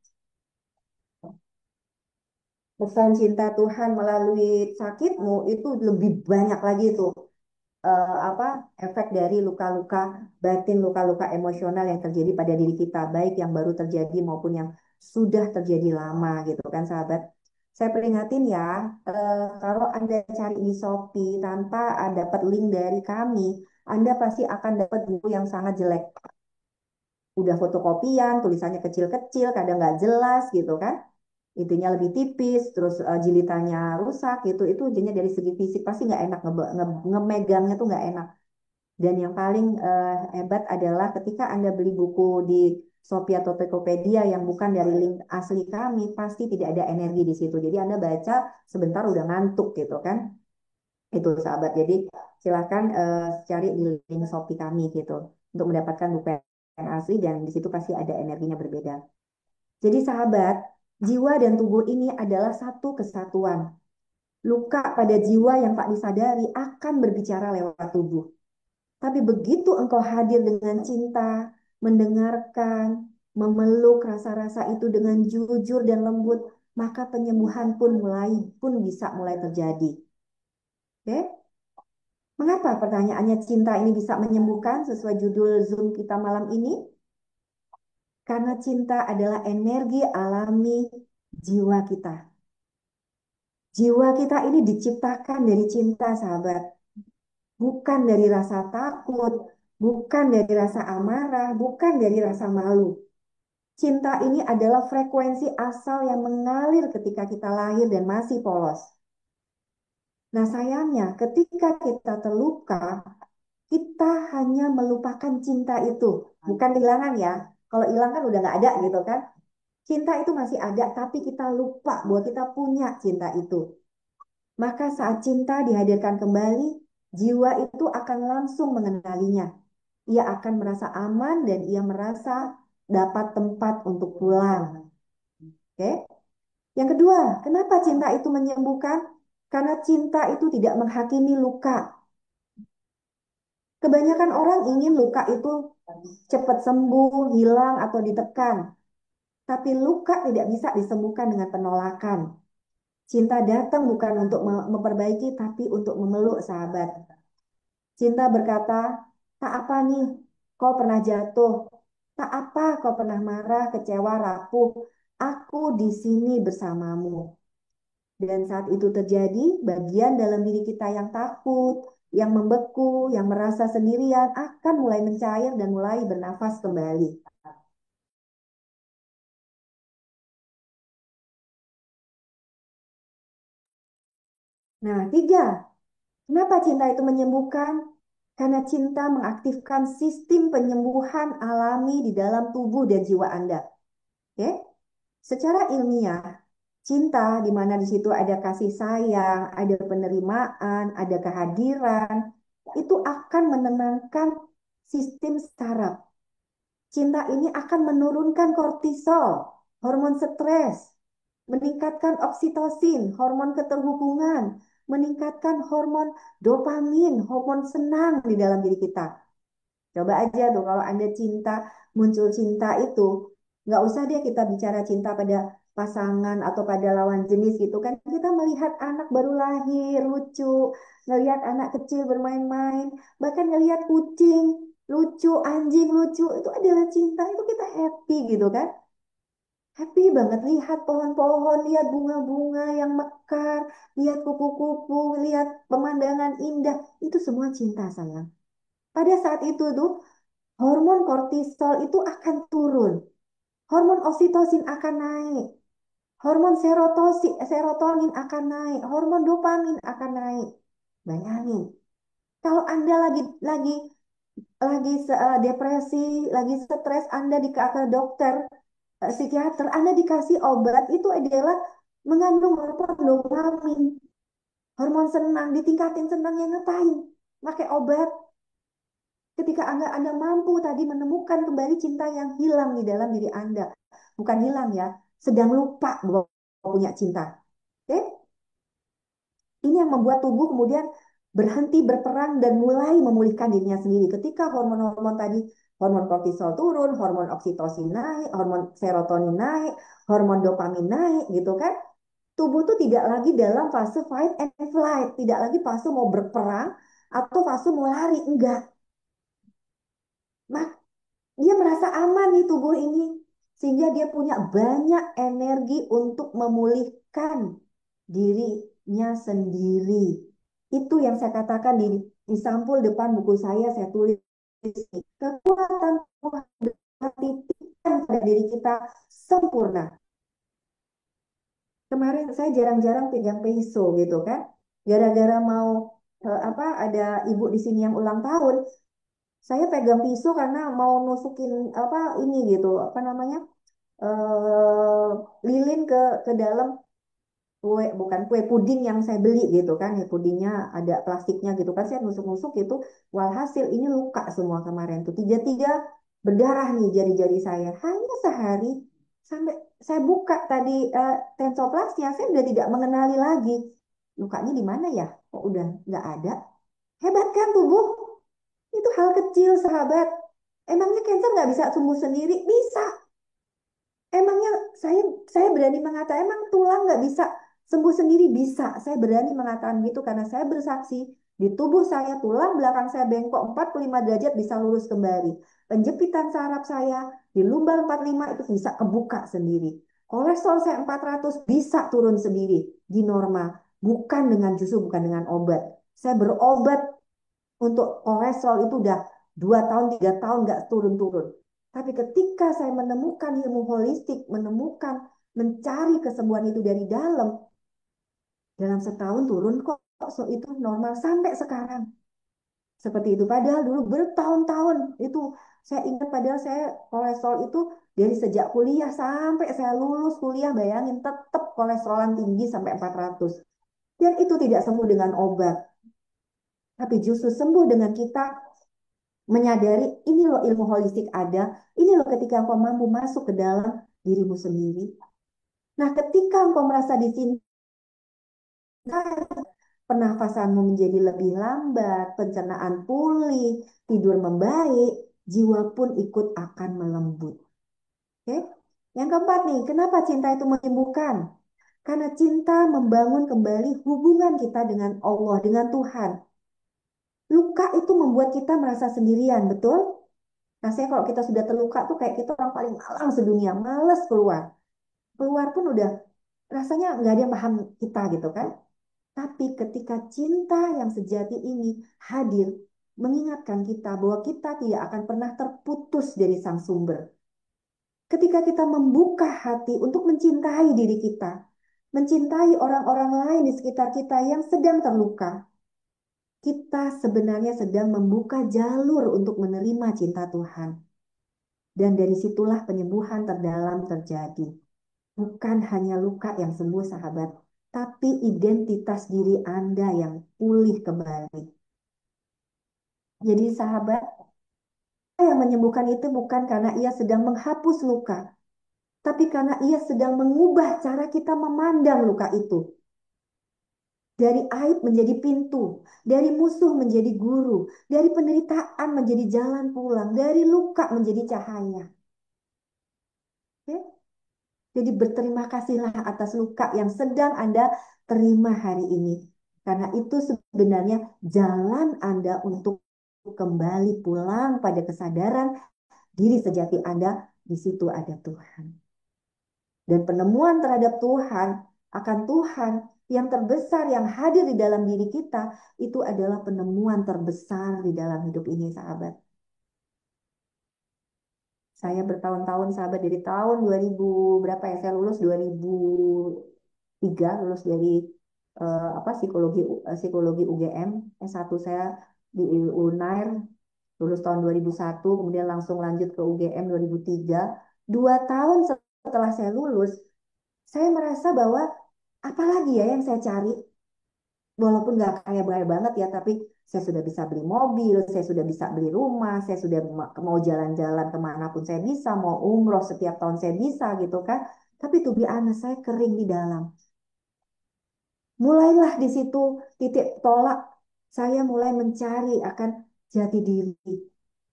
Pesan Cinta Tuhan melalui sakitmu, itu lebih banyak lagi tuh apa efek dari luka-luka batin, luka-luka emosional yang terjadi pada diri kita, baik yang baru terjadi maupun yang sudah terjadi lama gitu kan, sahabat. Saya peringatin ya, kalau Anda cari di Shopee tanpa dapat link dari kami, Anda pasti akan dapat buku yang sangat jelek. udah fotokopian, tulisannya kecil-kecil, kadang nggak jelas gitu kan. Intinya lebih tipis, terus jilitannya rusak gitu. Itu jadinya dari segi fisik pasti nggak enak, ngemegangnya tuh nggak enak. Dan yang paling hebat adalah ketika Anda beli buku di Shopee atau Tokopedia yang bukan dari link asli kami, pasti tidak ada energi di situ. Jadi Anda baca sebentar udah ngantuk gitu kan. Itu sahabat. Jadi silakan cari di link Shopee kami gitu untuk mendapatkan buku yang asli dan di situ pasti ada energinya berbeda. Jadi sahabat, jiwa dan tubuh ini adalah satu kesatuan. Luka pada jiwa yang tak disadari akan berbicara lewat tubuh. Tapi begitu engkau hadir dengan cinta, mendengarkan, memeluk rasa-rasa itu dengan jujur dan lembut, maka penyembuhan pun bisa mulai terjadi. Oke? Mengapa pertanyaannya cinta ini bisa menyembuhkan sesuai judul Zoom kita malam ini? Karena cinta adalah energi alami jiwa kita. Jiwa kita ini diciptakan dari cinta, sahabat. Bukan dari rasa takut, bukan dari rasa amarah, bukan dari rasa malu. Cinta ini adalah frekuensi asal yang mengalir ketika kita lahir dan masih polos. Nah, sayangnya ketika kita terluka, kita hanya melupakan cinta itu. Bukan kehilangan ya. Kalau hilang kan udah nggak ada gitu kan. Cinta itu masih ada, tapi kita lupa bahwa kita punya cinta itu. Maka saat cinta dihadirkan kembali, jiwa itu akan langsung mengenalinya. Ia akan merasa aman dan ia merasa dapat tempat untuk pulang. Oke? Yang kedua, kenapa cinta itu menyembuhkan? Karena cinta itu tidak menghakimi luka. Kebanyakan orang ingin luka itu cepat sembuh, hilang, atau ditekan. Tapi luka tidak bisa disembuhkan dengan penolakan. Cinta datang bukan untuk memperbaiki, tapi untuk memeluk sahabat. Cinta berkata, tak apa nih, kau pernah jatuh. Tak apa kau pernah marah, kecewa, rapuh. Aku di sini bersamamu. Dan saat itu terjadi, bagian dalam diri kita yang takut, yang membeku, yang merasa sendirian akan mulai mencair dan mulai bernafas kembali. Nah, tiga, kenapa cinta itu menyembuhkan? Karena cinta mengaktifkan sistem penyembuhan alami di dalam tubuh dan jiwa Anda. Oke? Secara ilmiah, cinta di mana di situ ada kasih sayang, ada penerimaan, ada kehadiran, itu akan menenangkan sistem saraf. Cinta ini akan menurunkan kortisol, hormon stres, meningkatkan oksitosin, hormon keterhubungan, meningkatkan hormon dopamin, hormon senang di dalam diri kita. Coba aja tuh kalau Anda cinta, muncul cinta itu, nggak usah deh kita bicara cinta pada pasangan atau pada lawan jenis gitu kan. Kita melihat anak baru lahir, lucu, ngelihat anak kecil bermain-main, bahkan ngelihat kucing, lucu, anjing lucu, itu adalah cinta, itu kita happy gitu kan. Happy banget lihat pohon-pohon, lihat bunga-bunga yang mekar, lihat kupu-kupu, lihat pemandangan indah, itu semua cinta sayang. Pada saat itu tuh hormon kortisol itu akan turun. Hormon oksitosin akan naik. Hormon serotonin akan naik. Hormon dopamin akan naik. Bayangin, kalau Anda lagi depresi, lagi stres, Anda ke dokter, psikiater, Anda dikasih obat itu adalah mengandung hormon dopamin, hormon senang, ditingkatin senangnya ngapain? Pakai obat. Ketika Anda mampu tadi menemukan kembali cinta yang hilang di dalam diri Anda. Bukan hilang ya, sedang lupa bahwa punya cinta. Oke? Ini yang membuat tubuh kemudian berhenti berperang dan mulai memulihkan dirinya sendiri. Ketika hormon-hormon tadi, hormon kortisol turun, hormon oksitosin naik, hormon serotonin naik, hormon dopamin naik gitu kan. Tubuh tuh tidak lagi dalam fase fight and flight, tidak lagi fase mau berperang atau fase mau lari, enggak. Nah, dia merasa aman nih tubuh ini. Sehingga dia punya banyak energi untuk memulihkan dirinya sendiri. Itu yang saya katakan di sampul depan buku saya tulis. Kekuatan Tuhan titipkan pada diri kita sempurna. Kemarin saya jarang-jarang pegang peso gitu kan. Gara-gara mau apa ada ibu di sini yang ulang tahun, saya pegang pisau karena mau nusukin apa ini gitu, apa namanya? eh lilin ke dalam kue, bukan kue puding yang saya beli gitu kan. Ya, pudingnya ada plastiknya gitu kan. Saya nusuk-nusuk gitu. Walhasil ini luka semua kemarin tuh. Tiga-tiga berdarah nih jari-jari saya. Hanya sehari sampai saya buka tadi tensoplastnya, saya udah tidak mengenali lagi. Lukanya di mana ya? Kok udah nggak ada? Hebat kan tubuh? Itu hal kecil, sahabat. Emangnya cancer nggak bisa sembuh sendiri? Bisa. Emangnya saya saya berani mengatakan emang tulang nggak bisa sembuh sendiri? Bisa. Saya berani mengatakan gitu karena saya bersaksi di tubuh saya tulang belakang saya bengkok 45 derajat bisa lurus kembali. Penjepitan saraf saya di lumbar 45 itu bisa kebuka sendiri. Kolesterol saya 400 bisa turun sendiri di normal. Bukan dengan justru bukan dengan obat. Saya berobat untuk kolesterol itu udah 2 tahun, 3 tahun nggak turun-turun. Tapi ketika saya menemukan ilmu holistik, menemukan, mencari kesembuhan itu dari dalam setahun turun kok. So, itu normal sampai sekarang. Seperti itu. Padahal dulu bertahun-tahun itu saya ingat padahal saya kolesterol itu dari sejak kuliah sampai saya lulus kuliah, bayangin tetap kolesterolan tinggi sampai 400. Dan itu tidak sembuh dengan obat. Tapi justru sembuh dengan kita menyadari ini loh ilmu holistik ada, ini loh ketika engkau mampu masuk ke dalam dirimu sendiri. Nah, ketika engkau merasa dicintai, pernafasanmu menjadi lebih lambat, pencernaan pulih, tidur membaik, jiwa pun ikut akan melembut. Oke? Yang keempat nih, kenapa cinta itu menyembuhkan? Karena cinta membangun kembali hubungan kita dengan Allah, dengan Tuhan. Luka itu membuat kita merasa sendirian, betul? Rasanya kalau kita sudah terluka tuh kayak kita orang paling malang sedunia, males keluar. Keluar pun udah rasanya nggak ada yang paham kita gitu kan. Tapi ketika cinta yang sejati ini hadir, mengingatkan kita bahwa kita tidak akan pernah terputus dari sang sumber. Ketika kita membuka hati untuk mencintai diri kita, mencintai orang-orang lain di sekitar kita yang sedang terluka, kita sebenarnya sedang membuka jalur untuk menerima cinta Tuhan. Dan dari situlah penyembuhan terdalam terjadi. Bukan hanya luka yang sembuh, sahabat, tapi identitas diri Anda yang pulih kembali. Jadi, sahabat, yang menyembuhkan itu bukan karena ia sedang menghapus luka, tapi karena ia sedang mengubah cara kita memandang luka itu. Dari aib menjadi pintu, dari musuh menjadi guru, dari penderitaan menjadi jalan pulang, dari luka menjadi cahaya. Oke? Jadi berterima kasihlah atas luka yang sedang Anda terima hari ini. Karena itu sebenarnya jalan Anda untuk kembali pulang pada kesadaran diri sejati Anda, di situ ada Tuhan. Dan penemuan terhadap Tuhan, akan Tuhan yang terbesar yang hadir di dalam diri kita, itu adalah penemuan terbesar di dalam hidup ini, sahabat. Saya bertahun-tahun sahabat dari tahun 2000 berapa ya saya lulus 2003 lulus dari apa psikologi UGM S1 saya di Unair lulus tahun 2001 kemudian langsung lanjut ke UGM 2003 2 tahun setelah saya lulus saya merasa bahwa apalagi ya yang saya cari walaupun nggak kaya banget banget ya, tapi saya sudah bisa beli mobil, saya sudah bisa beli rumah, saya sudah mau jalan-jalan kemanapun saya bisa, mau umroh setiap tahun saya bisa gitu kan. Tapi tuh be honest, saya kering di dalam. Mulailah di situ titik tolak, saya mulai mencari akan jati diri.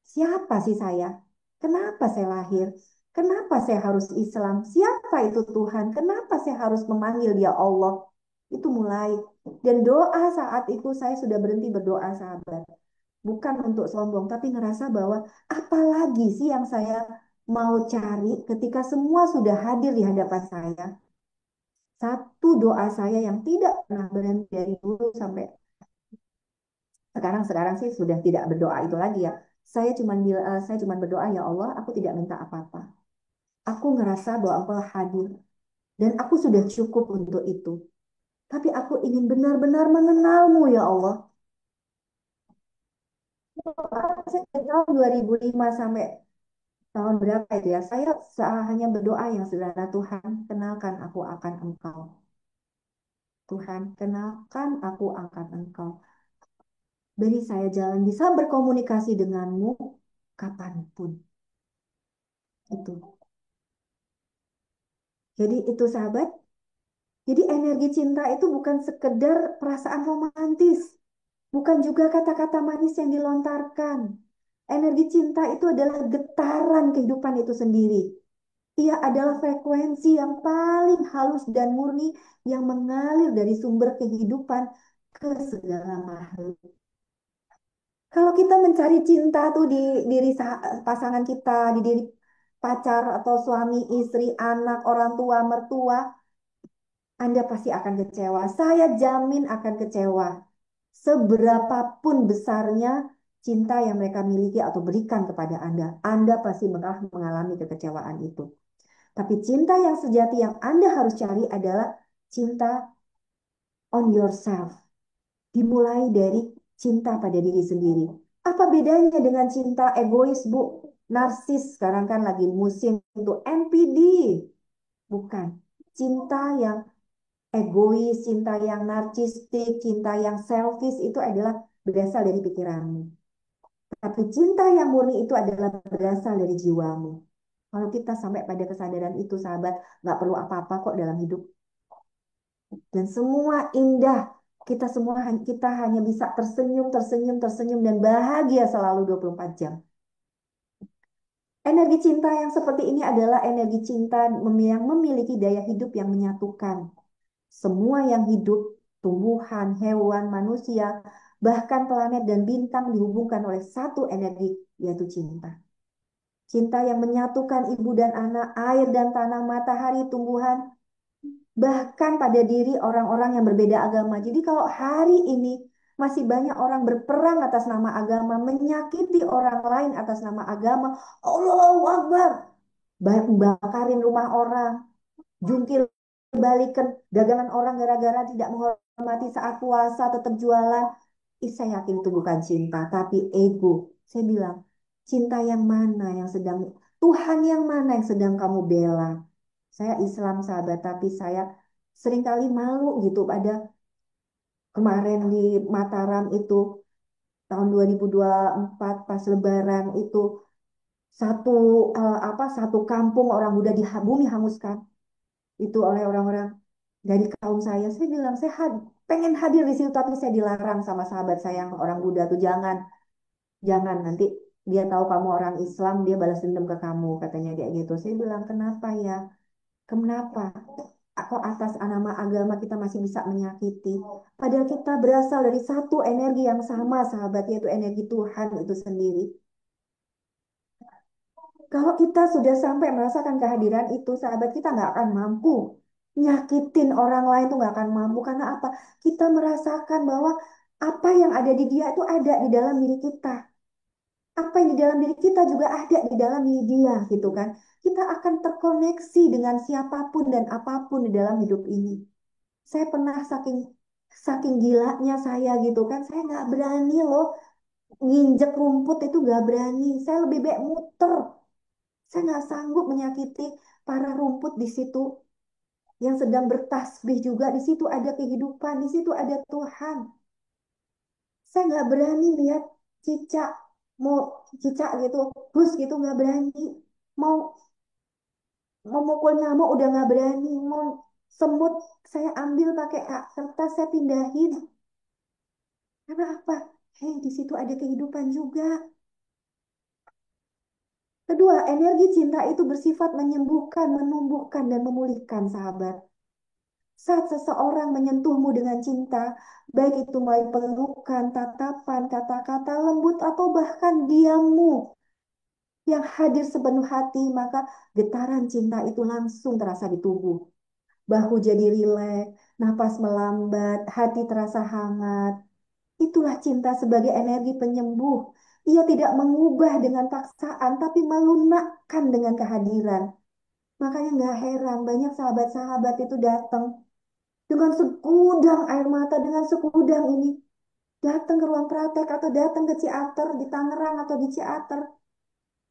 Siapa sih saya? Kenapa saya lahir? Kenapa saya harus Islam? Siapa itu Tuhan? Kenapa saya harus memanggil dia Allah? Itu mulai. Dan doa saat itu saya sudah berhenti berdoa sahabat. Bukan untuk sombong, tapi ngerasa bahwa apalagi sih yang saya mau cari ketika semua sudah hadir di hadapan saya. Satu doa saya yang tidak pernah berhenti dari dulu sampai sekarang sih sudah tidak berdoa itu lagi ya. saya cuman berdoa, ya Allah, aku tidak minta apa-apa. Aku ngerasa bahwa Engkau hadir dan aku sudah cukup untuk itu. Tapi aku ingin benar-benar mengenalmu ya Allah. Saya dari tahun 2005 sampai tahun berapa itu ya, saya hanya berdoa yang sederhana, Tuhan, kenalkan aku akan Engkau. Tuhan, kenalkan aku akan Engkau. Beri saya jalan bisa berkomunikasi denganmu kapanpun. Itu. Jadi itu sahabat, jadi energi cinta itu bukan sekedar perasaan romantis. Bukan juga kata-kata manis yang dilontarkan. Energi cinta itu adalah getaran kehidupan itu sendiri. Ia adalah frekuensi yang paling halus dan murni yang mengalir dari sumber kehidupan ke segala makhluk. Kalau kita mencari cinta tuh di diri pasangan kita, di diri pacar atau suami, istri, anak, orang tua, mertua, Anda pasti akan kecewa. Saya jamin akan kecewa. Seberapapun besarnya cinta yang mereka miliki atau berikan kepada Anda, Anda pasti mengalami kekecewaan itu. Tapi cinta yang sejati yang Anda harus cari adalah cinta on yourself. Dimulai dari cinta pada diri sendiri. Apa bedanya dengan cinta egois, Bu? Narsis sekarang kan lagi musim itu NPD. Bukan. Cinta yang egois, cinta yang narsistik, cinta yang selfish itu adalah berasal dari pikiranmu. Tapi cinta yang murni itu adalah berasal dari jiwamu. Kalau kita sampai pada kesadaran itu, sahabat, nggak perlu apa-apa kok dalam hidup. Dan semua indah. Kita hanya bisa tersenyum, tersenyum, tersenyum, dan bahagia selalu 24 jam. Energi cinta yang seperti ini adalah energi cinta yang memiliki daya hidup yang menyatukan. Semua yang hidup, tumbuhan, hewan, manusia, bahkan planet dan bintang dihubungkan oleh satu energi, yaitu cinta. Cinta yang menyatukan ibu dan anak, air dan tanah, matahari, tumbuhan, bahkan pada diri orang-orang yang berbeda agama. Jadi kalau hari ini masih banyak orang berperang atas nama agama, menyakiti orang lain atas nama agama, Allahu Akbar, bakarin rumah orang, jungkir balikan dagangan orang gara-gara tidak menghormati saat puasa tetap jualan. Saya yakin itu bukan cinta, tapi ego. Saya bilang, cinta yang mana yang sedang, Tuhan yang mana yang sedang kamu bela? Saya Islam sahabat, tapi saya seringkali malu gitu pada kemarin di Mataram itu tahun 2024 pas Lebaran itu satu satu kampung orang Buddha di bumi hanguskan itu oleh orang-orang dari kaum saya. Saya bilang saya pengen hadir di situ tapi saya dilarang sama sahabat saya yang orang Buddha tuh jangan, jangan nanti dia tahu kamu orang Islam dia balas dendam ke kamu katanya kayak gitu. Saya bilang kenapa ya? Kenapa? Atau atas nama agama kita masih bisa menyakiti. Padahal kita berasal dari satu energi yang sama, sahabat, yaitu energi Tuhan itu sendiri. Kalau kita sudah sampai merasakan kehadiran itu, sahabat, kita nggak akan mampu. Nyakitin orang lain tuh nggak akan mampu. Karena apa? Kita merasakan bahwa apa yang ada di dia itu ada di dalam diri kita. Apa yang di dalam diri kita juga ada di dalam diri dia, gitu kan. Kita akan terkoneksi dengan siapapun dan apapun di dalam hidup ini. Saya pernah saking saking gilanya saya gitu kan, saya nggak berani loh nginjek rumput itu nggak berani. Saya lebih baik muter. Saya nggak sanggup menyakiti para rumput di situ yang sedang bertasbih juga. Di situ ada kehidupan, di situ ada Tuhan. Saya nggak berani lihat cicak, mau cicak gitu, bus gitu nggak berani. Mau mau mukul nyamuk udah nggak berani. Mau semut saya ambil pakai kertas saya pindahin. Karena apa? Hei, di situ ada kehidupan juga. Kedua, energi cinta itu bersifat menyembuhkan, menumbuhkan, dan memulihkan, sahabat. Saat seseorang menyentuhmu dengan cinta, baik itu melalui pelukan, tatapan, kata-kata lembut, atau bahkan diammu yang hadir sepenuh hati, maka getaran cinta itu langsung terasa di tubuh. Bahu jadi rileks, napas melambat, hati terasa hangat. Itulah cinta sebagai energi penyembuh Ia tidak mengubah dengan paksaan, tapi melunakkan dengan kehadiran. Makanya nggak heran banyak sahabat-sahabat itu datang dengan segudang air mata, dengan segudang ini. Datang ke ruang praktek atau datang ke Ciater di Tangerang atau di Ciater.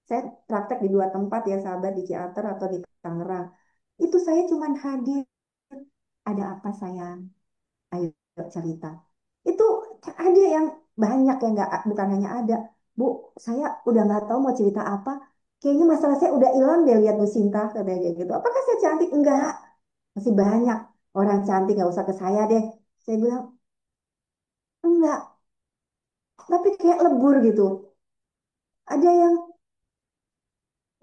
Saya praktek di dua tempat ya sahabat, di Ciater atau di Tangerang. Itu saya cuman hadir. Ada apa sayang? Ayo cerita. Itu ada yang banyak yang nggak, bukan hanya ada. Bu, saya udah nggak tahu mau cerita apa. Kayaknya masalah saya udah hilang deh lihat Bu Sinta katanya kayak gitu. Apakah saya cantik? Enggak. Masih banyak orang cantik nggak usah ke saya deh. Saya bilang enggak. Tapi kayak lebur gitu. Ada yang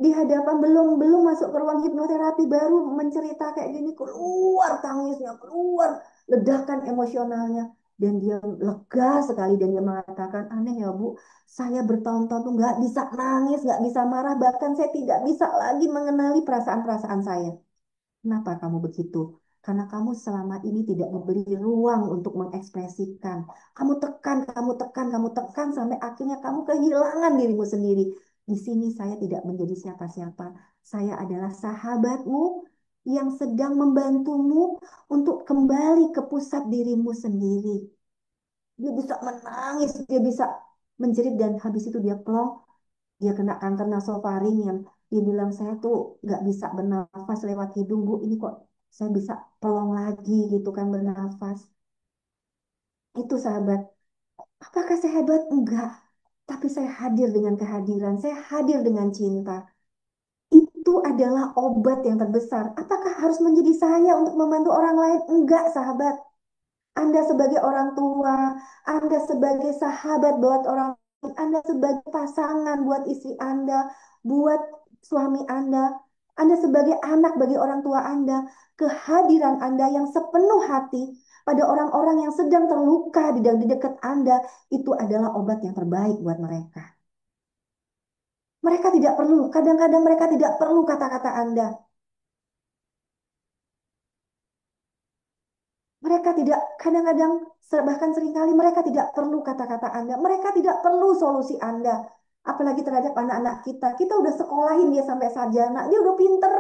di hadapan belum belum masuk ke ruang hipnoterapi baru mencerita kayak gini keluar tangisnya keluar ledakan emosionalnya dan dia lega sekali dan dia mengatakan aneh ya Bu saya bertahun-tahun tuh nggak bisa nangis nggak bisa marah bahkan saya tidak bisa lagi mengenali perasaan-perasaan saya. Kenapa kamu begitu? Karena kamu selama ini tidak memberi ruang untuk mengekspresikan. Kamu tekan, kamu tekan, kamu tekan sampai akhirnya kamu kehilangan dirimu sendiri. Di sini saya tidak menjadi siapa-siapa. Saya adalah sahabatmu yang sedang membantumu untuk kembali ke pusat dirimu sendiri. Dia bisa menangis, dia bisa menjerit dan habis itu dia plong dia kena kanker nasofaring yang dia bilang saya tuh nggak bisa bernafas lewat hidung Bu ini kok saya bisa pelong lagi gitu kan bernafas itu sahabat apakah saya hebat enggak tapi saya hadir dengan kehadiran saya hadir dengan cinta itu adalah obat yang terbesar apakah harus menjadi saya untuk membantu orang lain enggak sahabat anda sebagai orang tua, Anda sebagai sahabat buat orang lain, Anda sebagai pasangan buat istri Anda, buat suami Anda sebagai anak bagi orang tua Anda, kehadiran Anda yang sepenuh hati pada orang-orang yang sedang terluka di dekat Anda, itu adalah obat yang terbaik buat mereka. Mereka tidak perlu, kadang-kadang mereka tidak perlu kata-kata Anda. Mereka tidak, kadang-kadang, bahkan seringkali mereka tidak perlu kata-kata Anda. Mereka tidak perlu solusi Anda. Apalagi terhadap anak-anak kita. Kita udah sekolahin dia sampai sarjana. Dia udah pinter.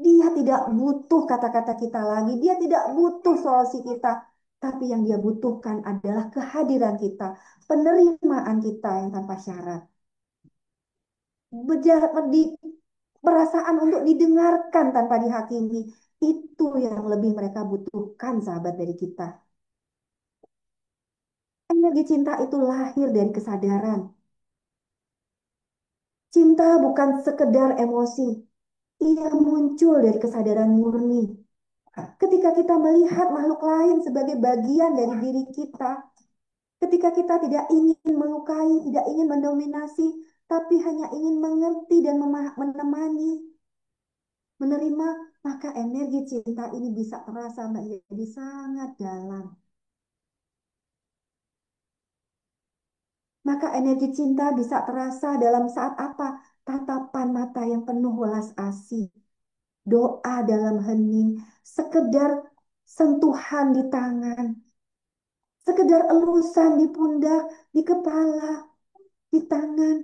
Dia tidak butuh kata-kata kita lagi. Dia tidak butuh solusi kita. Tapi yang dia butuhkan adalah kehadiran kita. Penerimaan kita yang tanpa syarat. Di, perasaan untuk didengarkan tanpa dihakimi. Itu yang lebih mereka butuhkan sahabat dari kita. Energi cinta itu lahir dari kesadaran. Cinta bukan sekedar emosi. Ia muncul dari kesadaran murni. Ketika kita melihat makhluk lain sebagai bagian dari diri kita, ketika kita tidak ingin melukai, tidak ingin mendominasi, tapi hanya ingin mengerti dan menemani, menerima, maka energi cinta ini bisa terasa menjadi sangat dalam. Maka energi cinta bisa terasa dalam saat apa? Tatapan mata yang penuh welas asih, doa dalam hening, sekedar sentuhan di tangan, sekedar elusan di pundak, di kepala, di tangan.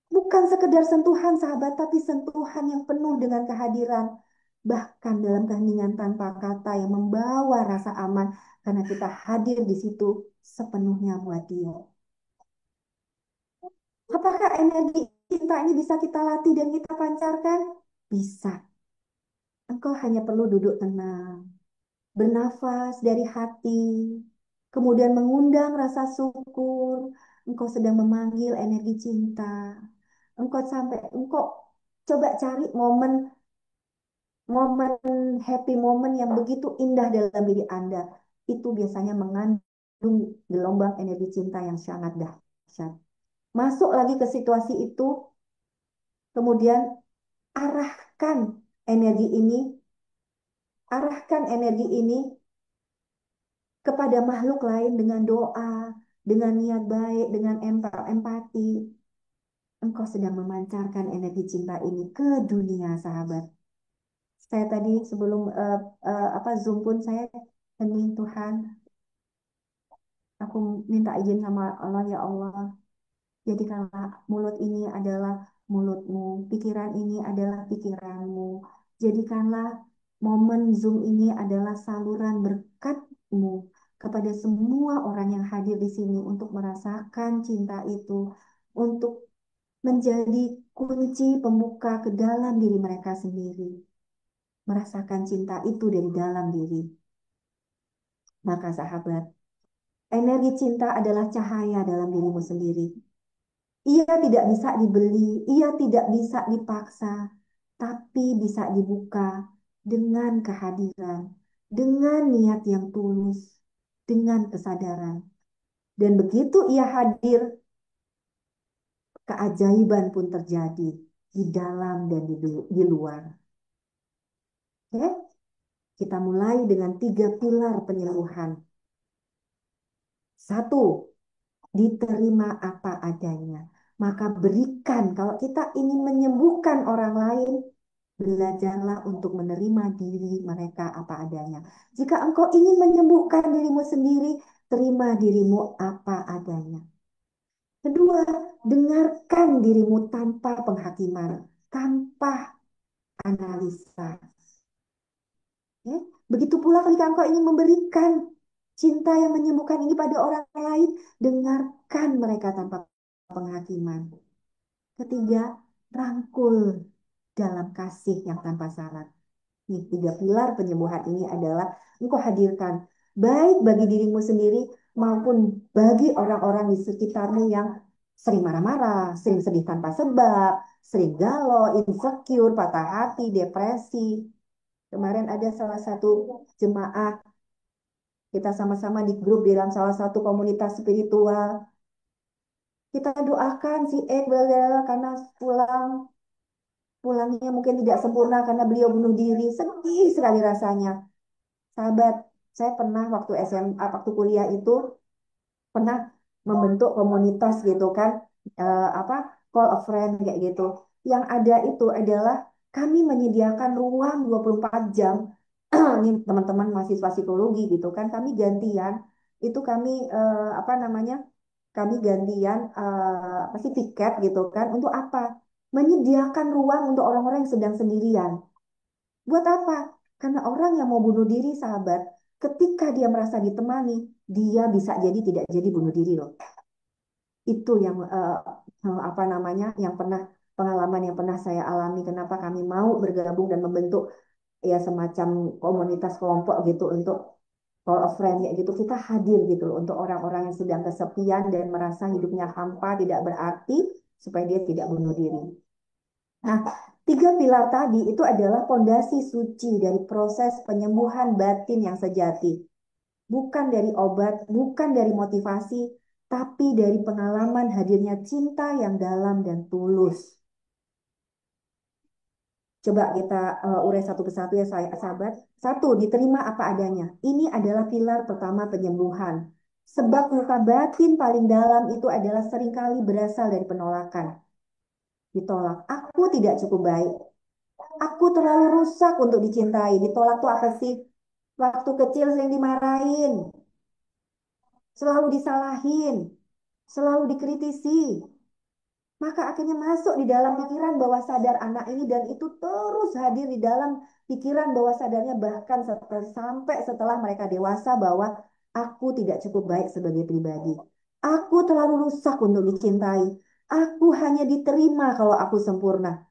Bukan sekedar sentuhan sahabat, tapi sentuhan yang penuh dengan kehadiran. Bahkan dalam keheningan tanpa kata yang membawa rasa aman karena kita hadir di situ sepenuhnya buat dia. Apakah energi cinta ini bisa kita latih dan kita pancarkan? Bisa. Engkau hanya perlu duduk tenang, bernafas dari hati, kemudian mengundang rasa syukur. Engkau sedang memanggil energi cinta. Engkau coba cari momen momen happy moment yang begitu indah dalam diri Anda. Itu biasanya mengandung gelombang energi cinta yang sangat dahsyat. Masuk lagi ke situasi itu, kemudian arahkan energi ini, arahkan energi ini kepada makhluk lain dengan doa, dengan niat baik, dengan empati. Engkau sedang memancarkan energi cinta ini ke dunia, sahabat. Saya tadi sebelum apa Zoom pun saya hening Tuhan. Aku minta izin sama Allah ya Allah. Jadikanlah mulut ini adalah mulutmu, pikiran ini adalah pikiranmu. Jadikanlah momen Zoom ini adalah saluran berkatmu kepada semua orang yang hadir di sini untuk merasakan cinta itu, untuk menjadi kunci pembuka ke dalam diri mereka sendiri. Merasakan cinta itu dari dalam diri. Maka sahabat, energi cinta adalah cahaya dalam dirimu sendiri. Ia tidak bisa dibeli, ia tidak bisa dipaksa, tapi bisa dibuka dengan kehadiran, dengan niat yang tulus, dengan kesadaran. Dan begitu ia hadir, keajaiban pun terjadi di dalam dan di luar. Oke, kita mulai dengan 3 pilar penyembuhan. Satu, diterima apa adanya. Maka berikan, kalau kita ingin menyembuhkan orang lain, belajarlah untuk menerima diri mereka apa adanya. Jika engkau ingin menyembuhkan dirimu sendiri, terima dirimu apa adanya. Kedua, dengarkan dirimu tanpa penghakiman, tanpa analisa. Ya. Begitu pula ketika engkau ingin memberikan cinta yang menyembuhkan ini pada orang lain, dengarkan mereka tanpa penghakiman. Ketiga, rangkul dalam kasih yang tanpa syarat. Nih, 3 pilar penyembuhan ini adalah engkau hadirkan baik bagi dirimu sendiri maupun bagi orang-orang di sekitarmu yang sering marah-marah, sering sedih tanpa sebab, sering galau, insecure, patah hati, depresi. Kemarin ada salah satu jemaah, kita sama-sama di grup di dalam salah satu komunitas spiritual. Kita doakan si Ed karena pulangnya mungkin tidak sempurna karena beliau bunuh diri. Sedih sekali rasanya. Sahabat, saya pernah waktu SMA, waktu kuliah itu pernah membentuk komunitas gitu kan, apa call a friend kayak gitu. Yang ada itu adalah kami menyediakan ruang 24 jam. Ini teman-teman mahasiswa psikologi gitu kan, kami gantian itu kami apa namanya? Kami gantian apa sih tiket gitu kan untuk apa? Menyediakan ruang untuk orang-orang yang sedang sendirian. Buat apa? Karena orang yang mau bunuh diri, sahabat, ketika dia merasa ditemani, dia bisa jadi tidak jadi bunuh diri loh. Itu yang apa namanya, yang pernah pengalaman yang pernah saya alami. Kenapa kami mau bergabung dan membentuk ya semacam komunitas kelompok gitu untuk call a friend ya gitu. Kita hadir gitu loh untuk orang-orang yang sedang kesepian dan merasa hidupnya hampa, tidak berarti supaya dia tidak bunuh diri. Nah, 3 pilar tadi itu adalah fondasi suci dari proses penyembuhan batin yang sejati. Bukan dari obat, bukan dari motivasi, tapi dari pengalaman hadirnya cinta yang dalam dan tulus. Coba kita urai satu persatu ya saya sahabat. Satu, diterima apa adanya. Ini adalah pilar pertama penyembuhan. Sebab luka batin paling dalam itu adalah seringkali berasal dari penolakan. Ditolak. Aku tidak cukup baik. Aku terlalu rusak untuk dicintai. Ditolak tuh apa sih? Waktu kecil sering dimarahin, selalu disalahin, selalu dikritisi. Maka akhirnya masuk di dalam pikiran bawah sadar anak ini dan itu terus hadir di dalam pikiran bawah sadarnya bahkan sampai setelah mereka dewasa bahwa aku tidak cukup baik sebagai pribadi. Aku terlalu rusak untuk dicintai. Aku hanya diterima kalau aku sempurna.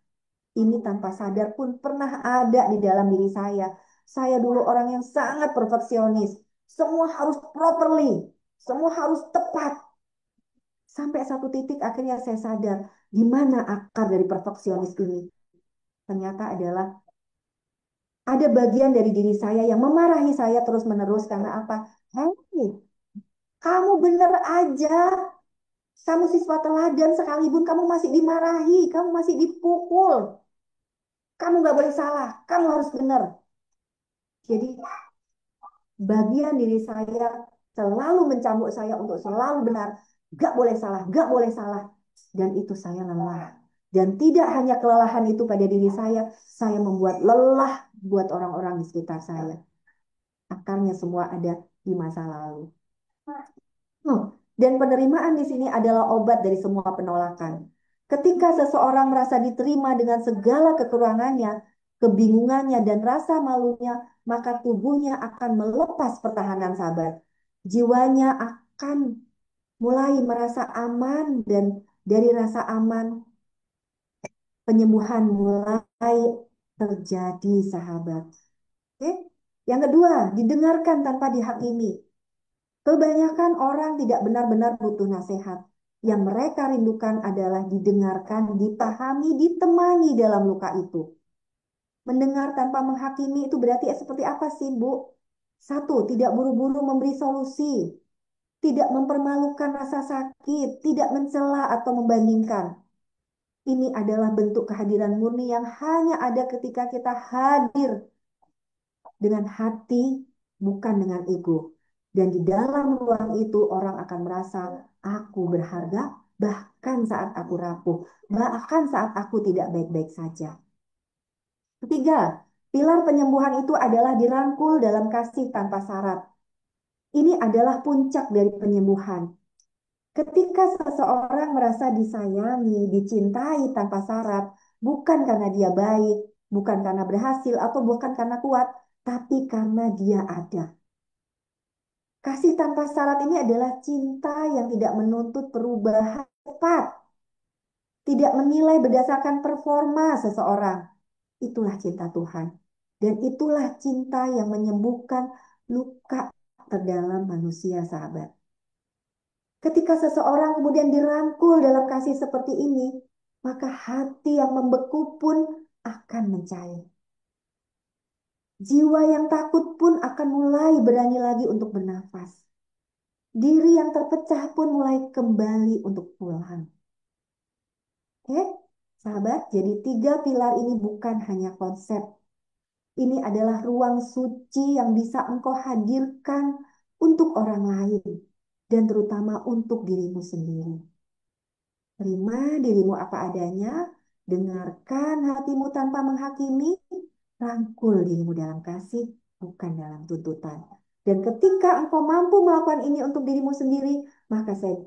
Ini tanpa sadar pun pernah ada di dalam diri saya. Saya dulu orang yang sangat perfeksionis. Semua harus properly. Semua harus tepat. Sampai satu titik akhirnya saya sadar di mana akar dari perfeksionis ini. Ternyata adalah ada bagian dari diri saya yang memarahi saya terus-menerus karena apa? Hei, kamu bener aja. Kamu siswa teladan sekalipun kamu masih dimarahi, kamu masih dipukul. Kamu nggak boleh salah, kamu harus benar. Jadi bagian diri saya selalu mencambuk saya untuk selalu benar. Gak boleh salah, gak boleh salah. Dan itu saya lelah. Dan tidak hanya kelelahan itu pada diri saya membuat lelah buat orang-orang di sekitar saya. Akarnya semua ada di masa lalu. Oh, Dan penerimaan di sini adalah obat dari semua penolakan. Ketika seseorang merasa diterima dengan segala kekurangannya, kebingungannya, dan rasa malunya, maka tubuhnya akan melepas pertahanan sabar. Jiwanya akan mulai merasa aman dan dari rasa aman penyembuhan mulai terjadi, sahabat. Oke? Yang kedua, didengarkan tanpa dihakimi. Kebanyakan orang tidak benar-benar butuh nasihat. Yang mereka rindukan adalah didengarkan, dipahami, ditemani dalam luka itu. Mendengar tanpa menghakimi itu berarti seperti apa sih, Bu? Satu, tidak buru-buru memberi solusi, tidak mempermalukan rasa sakit, tidak mencela atau membandingkan. Ini adalah bentuk kehadiran murni yang hanya ada ketika kita hadir dengan hati, bukan dengan ego. Dan di dalam ruang itu orang akan merasa aku berharga, bahkan saat aku rapuh, bahkan saat aku tidak baik-baik saja. Ketiga, pilar penyembuhan itu adalah dirangkul dalam kasih tanpa syarat. Ini adalah puncak dari penyembuhan. Ketika seseorang merasa disayangi, dicintai tanpa syarat, bukan karena dia baik, bukan karena berhasil, atau bukan karena kuat, tapi karena dia ada. Kasih tanpa syarat ini adalah cinta yang tidak menuntut perubahan cepat, tidak menilai berdasarkan performa seseorang. Itulah cinta Tuhan. Dan itulah cinta yang menyembuhkan luka terdalam manusia, sahabat. Ketika seseorang kemudian dirangkul dalam kasih seperti ini, maka hati yang membeku pun akan mencair. Jiwa yang takut pun akan mulai berani lagi untuk bernafas. Diri yang terpecah pun mulai kembali untuk pulang. Oke, sahabat, jadi tiga pilar ini bukan hanya konsep. Ini adalah ruang suci yang bisa engkau hadirkan untuk orang lain dan terutama untuk dirimu sendiri. Terima dirimu apa adanya, dengarkan hatimu tanpa menghakimi, rangkul dirimu dalam kasih, bukan dalam tuntutan. Dan ketika engkau mampu melakukan ini untuk dirimu sendiri, maka saya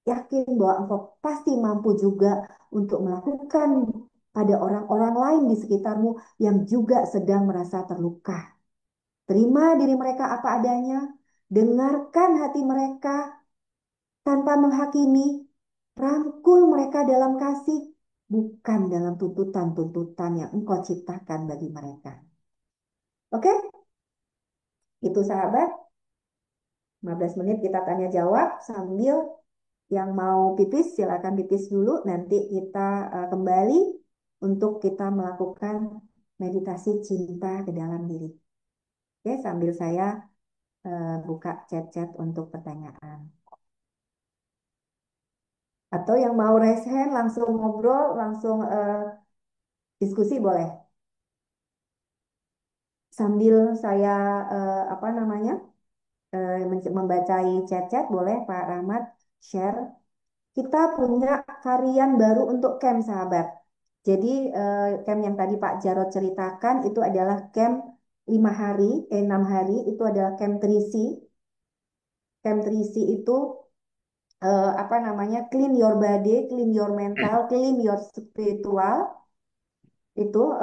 yakin bahwa engkau pasti mampu juga untuk melakukan pada orang-orang lain di sekitarmu yang juga sedang merasa terluka. Terima diri mereka apa adanya, dengarkan hati mereka tanpa menghakimi, rangkul mereka dalam kasih, bukan dalam tuntutan-tuntutan yang engkau ciptakan bagi mereka. Oke? Itu sahabat, 15 menit kita tanya jawab sambil yang mau pipis silakan pipis dulu, nanti kita kembali untuk kita melakukan meditasi cinta ke dalam diri. Oke, sambil saya buka chat-chat untuk pertanyaan. Atau yang mau raise hand langsung ngobrol, langsung diskusi boleh. Sambil saya apa namanya membacai chat-chat boleh Pak Rahmat share. Kita punya varian baru untuk camp sahabat. Jadi camp yang tadi Pak Jarod ceritakan itu adalah camp 5 hari, 6 hari itu adalah camp Trisi. Camp Trisi itu apa namanya clean your body, clean your mental, clean your spiritual. Itu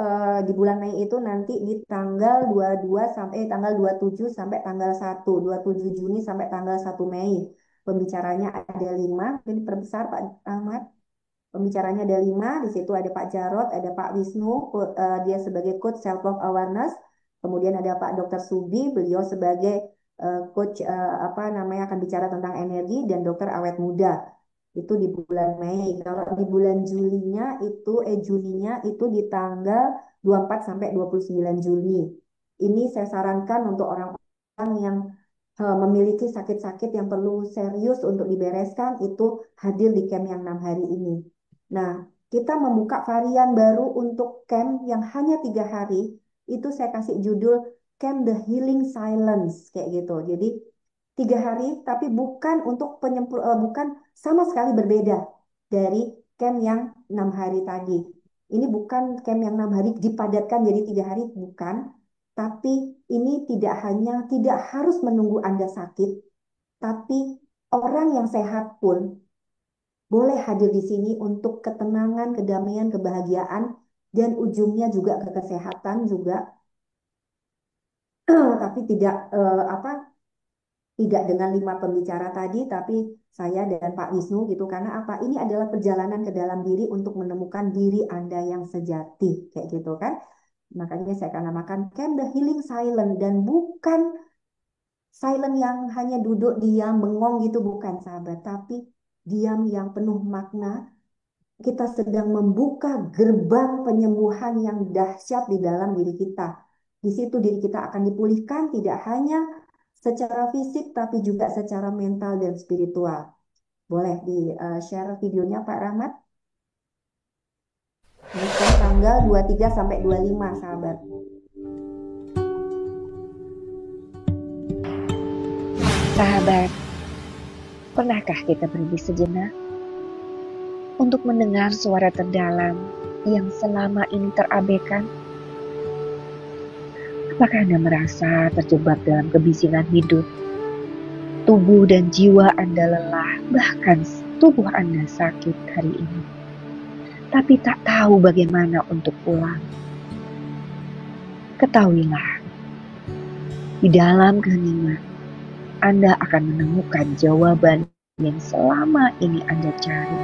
di bulan Mei itu nanti di tanggal 22 sampai tanggal 27 sampai tanggal 1, 27 Juni sampai tanggal 1 Mei. Pembicaranya ada 5, ini perbesar Pak Ahmad. Pembicaranya ada 5, di situ ada Pak Jarod, ada Pak Wisnu, dia sebagai coach self love awareness. Kemudian ada Pak Dr. Subi, beliau sebagai coach apa namanya akan bicara tentang energi dan dokter awet muda. Itu di bulan Mei. Kalau di bulan Juninya itu di tanggal 24 sampai 29 Juni. Ini saya sarankan untuk orang-orang yang memiliki sakit-sakit yang perlu serius untuk dibereskan itu hadir di camp yang 6 hari ini. Nah, kita membuka varian baru untuk camp yang hanya 3 hari. Itu saya kasih judul Camp the Healing Silence kayak gitu. Jadi 3 hari, tapi bukan untuk bukan sama sekali berbeda dari camp yang 6 hari tadi. Ini bukan camp yang 6 hari dipadatkan jadi 3 hari, bukan. Tapi ini tidak harus menunggu Anda sakit, tapi orang yang sehat pun boleh hadir di sini untuk ketenangan, kedamaian, kebahagiaan, dan ujungnya juga ke kesehatan juga, tapi tidak tidak dengan 5 pembicara tadi, tapi saya dan Pak Wisnu gitu. Karena apa? Ini adalah perjalanan ke dalam diri untuk menemukan diri Anda yang sejati, kayak gitu kan? Makanya saya akan namakan Camp the Healing Silent dan bukan silent yang hanya duduk diam bengong gitu, bukan sahabat, tapi diam yang penuh makna. Kita sedang membuka gerbang penyembuhan yang dahsyat di dalam diri kita. Di situ diri kita akan dipulihkan tidak hanya secara fisik tapi juga secara mental dan spiritual. Boleh di-share videonya Pak Rahmat? Ini kan tanggal 23 sampai 25 sahabat. Sahabat, pernahkah kita berhenti sejenak untuk mendengar suara terdalam yang selama ini terabaikan? Apakah Anda merasa terjebak dalam kebisingan hidup? Tubuh dan jiwa Anda lelah, bahkan tubuh Anda sakit hari ini, tapi tak tahu bagaimana untuk pulang. Ketahuilah, di dalam keheningan, Anda akan menemukan jawaban yang selama ini Anda cari.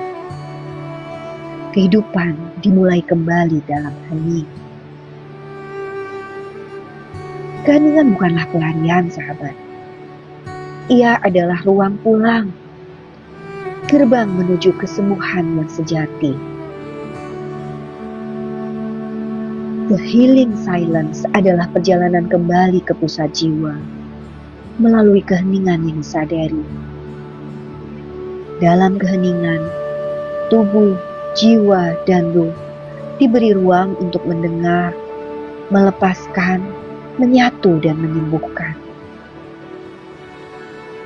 Kehidupan dimulai kembali dalam hening. Keheningan bukanlah pelarian, sahabat. Ia adalah ruang pulang, gerbang menuju kesembuhan yang sejati. The Healing Silence adalah perjalanan kembali ke pusat jiwa, melalui keheningan yang disadari. Dalam keheningan, tubuh, jiwa, dan ruh diberi ruang untuk mendengar, melepaskan, menyatu, dan menyembuhkan.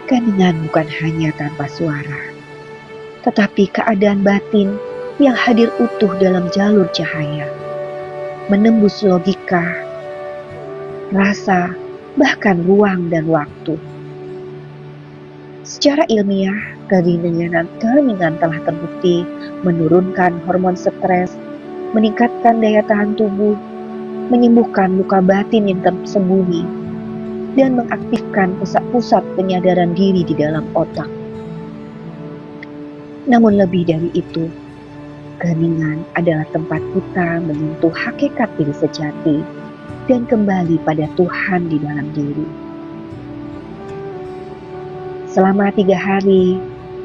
Keheningan bukan hanya tanpa suara, tetapi keadaan batin yang hadir utuh dalam jalur cahaya, menembus logika, rasa, bahkan ruang dan waktu. Secara ilmiah, keheningan telah terbukti menurunkan hormon stres, meningkatkan daya tahan tubuh, menyembuhkan luka batin yang tersembunyi, dan mengaktifkan pusat-pusat penyadaran diri di dalam otak. Namun lebih dari itu, keheningan adalah tempat kita menyentuh hakikat diri sejati dan kembali pada Tuhan di dalam diri. Selama 3 hari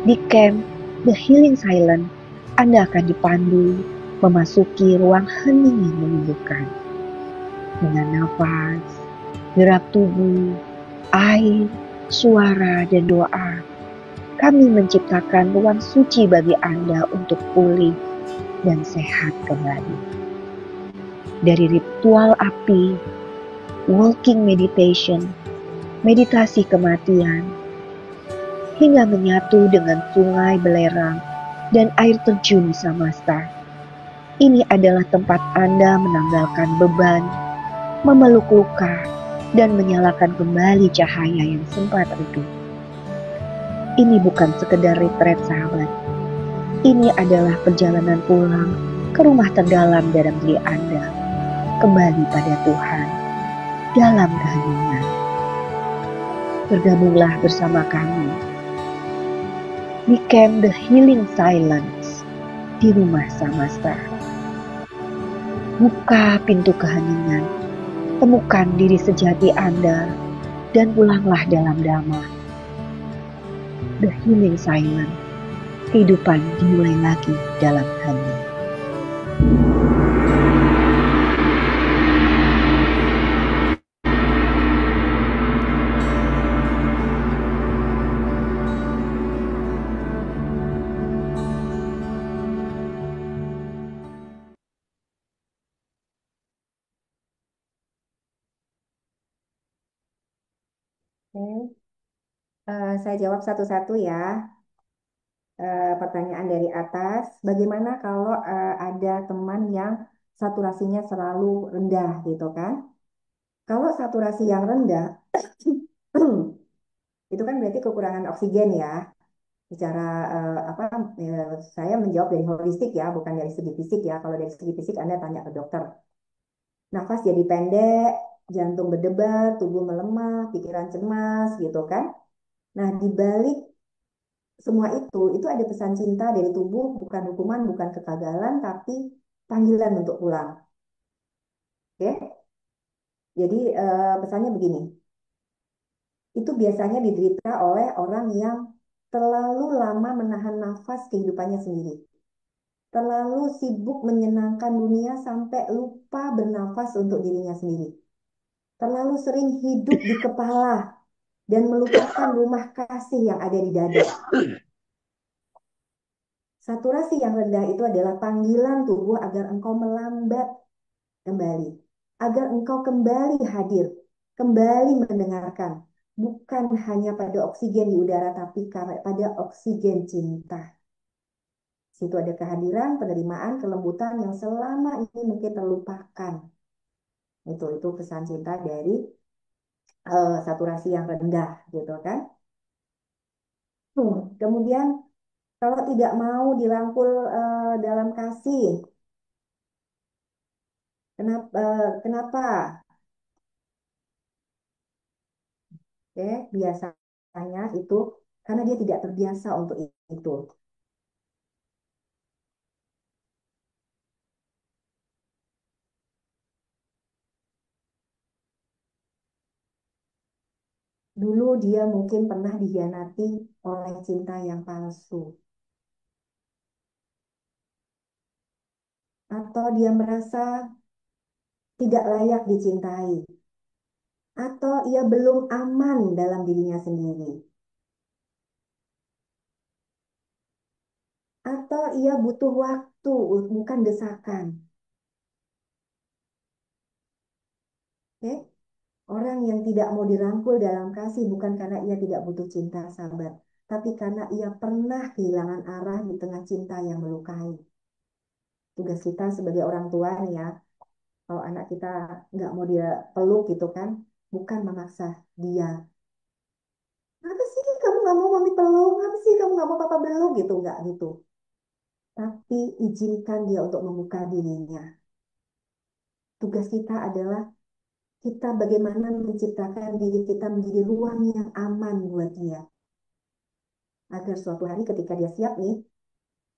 di Camp The Healing Silent, Anda akan dipandu memasuki ruang hening yang menyembuhkan. Dengan nafas, gerak tubuh, air, suara, dan doa, kami menciptakan ruang suci bagi Anda untuk pulih dan sehat kembali. Dari ritual api, walking meditation, meditasi kematian, hingga menyatu dengan sungai belerang dan air terjun samasta. Ini adalah tempat Anda menanggalkan beban, memeluk luka, dan menyalakan kembali cahaya yang sempat redup. Ini bukan sekedar retret, sahabat. Ini adalah perjalanan pulang ke rumah terdalam dalam diri Anda, kembali pada Tuhan, dalam keheningan. Bergabunglah bersama kami di Camp The Healing Silence di Rumah Samasta. Buka pintu keheningan, temukan diri sejati Anda, dan pulanglah dalam damai. The Healing Silence, kehidupan dimulai lagi dalam hening. Oke. Saya jawab satu-satu ya. Pertanyaan dari atas, bagaimana kalau ada teman yang saturasinya selalu rendah gitu kan? Kalau saturasi yang rendah, itu kan berarti kekurangan oksigen ya. Secara apa saya menjawab dari holistik ya, bukan dari segi fisik ya. Kalau dari segi fisik Anda tanya ke dokter. Nafas jadi pendek, jantung berdebar, tubuh melemah, pikiran cemas gitu kan. Nah, di balik semua itu ada pesan cinta dari tubuh, bukan hukuman, bukan kegagalan, tapi panggilan untuk pulang. Oke? Jadi pesannya begini, itu biasanya diderita oleh orang yang terlalu lama menahan nafas kehidupannya sendiri. Terlalu sibuk menyenangkan dunia sampai lupa bernafas untuk dirinya sendiri. Terlalu sering hidup di kepala dan melupakan rumah kasih yang ada di dada. Saturasi yang rendah itu adalah panggilan tubuh agar engkau melambat kembali, agar engkau kembali hadir, kembali mendengarkan, bukan hanya pada oksigen di udara, tapi pada oksigen cinta. Situ ada kehadiran, penerimaan, kelembutan yang selama ini mungkin terlupakan. Itu pesan cinta dari saturasi yang rendah, gitu kan? Kemudian kalau tidak mau dirangkul dalam kasih, kenapa? Oke, biasanya itu karena dia tidak terbiasa untuk itu. Dulu dia mungkin pernah dikhianati oleh cinta yang palsu. Atau dia merasa tidak layak dicintai. Atau ia belum aman dalam dirinya sendiri. Atau ia butuh waktu, bukan desakan. Oke? Orang yang tidak mau dirangkul dalam kasih bukan karena ia tidak butuh cinta, sahabat. Tapi karena ia pernah kehilangan arah di tengah cinta yang melukai. Tugas kita sebagai orang tua nih ya, kalau anak kita nggak mau dia peluk gitu kan, bukan memaksa dia. Apa sih kamu nggak mau mami peluk? Apa sih kamu nggak mau papa peluk gitu? Nggak gitu. Tapi izinkan dia untuk membuka dirinya. Tugas kita adalah kita bagaimana menciptakan diri kita menjadi ruang yang aman buat dia. Agar suatu hari ketika dia siap nih,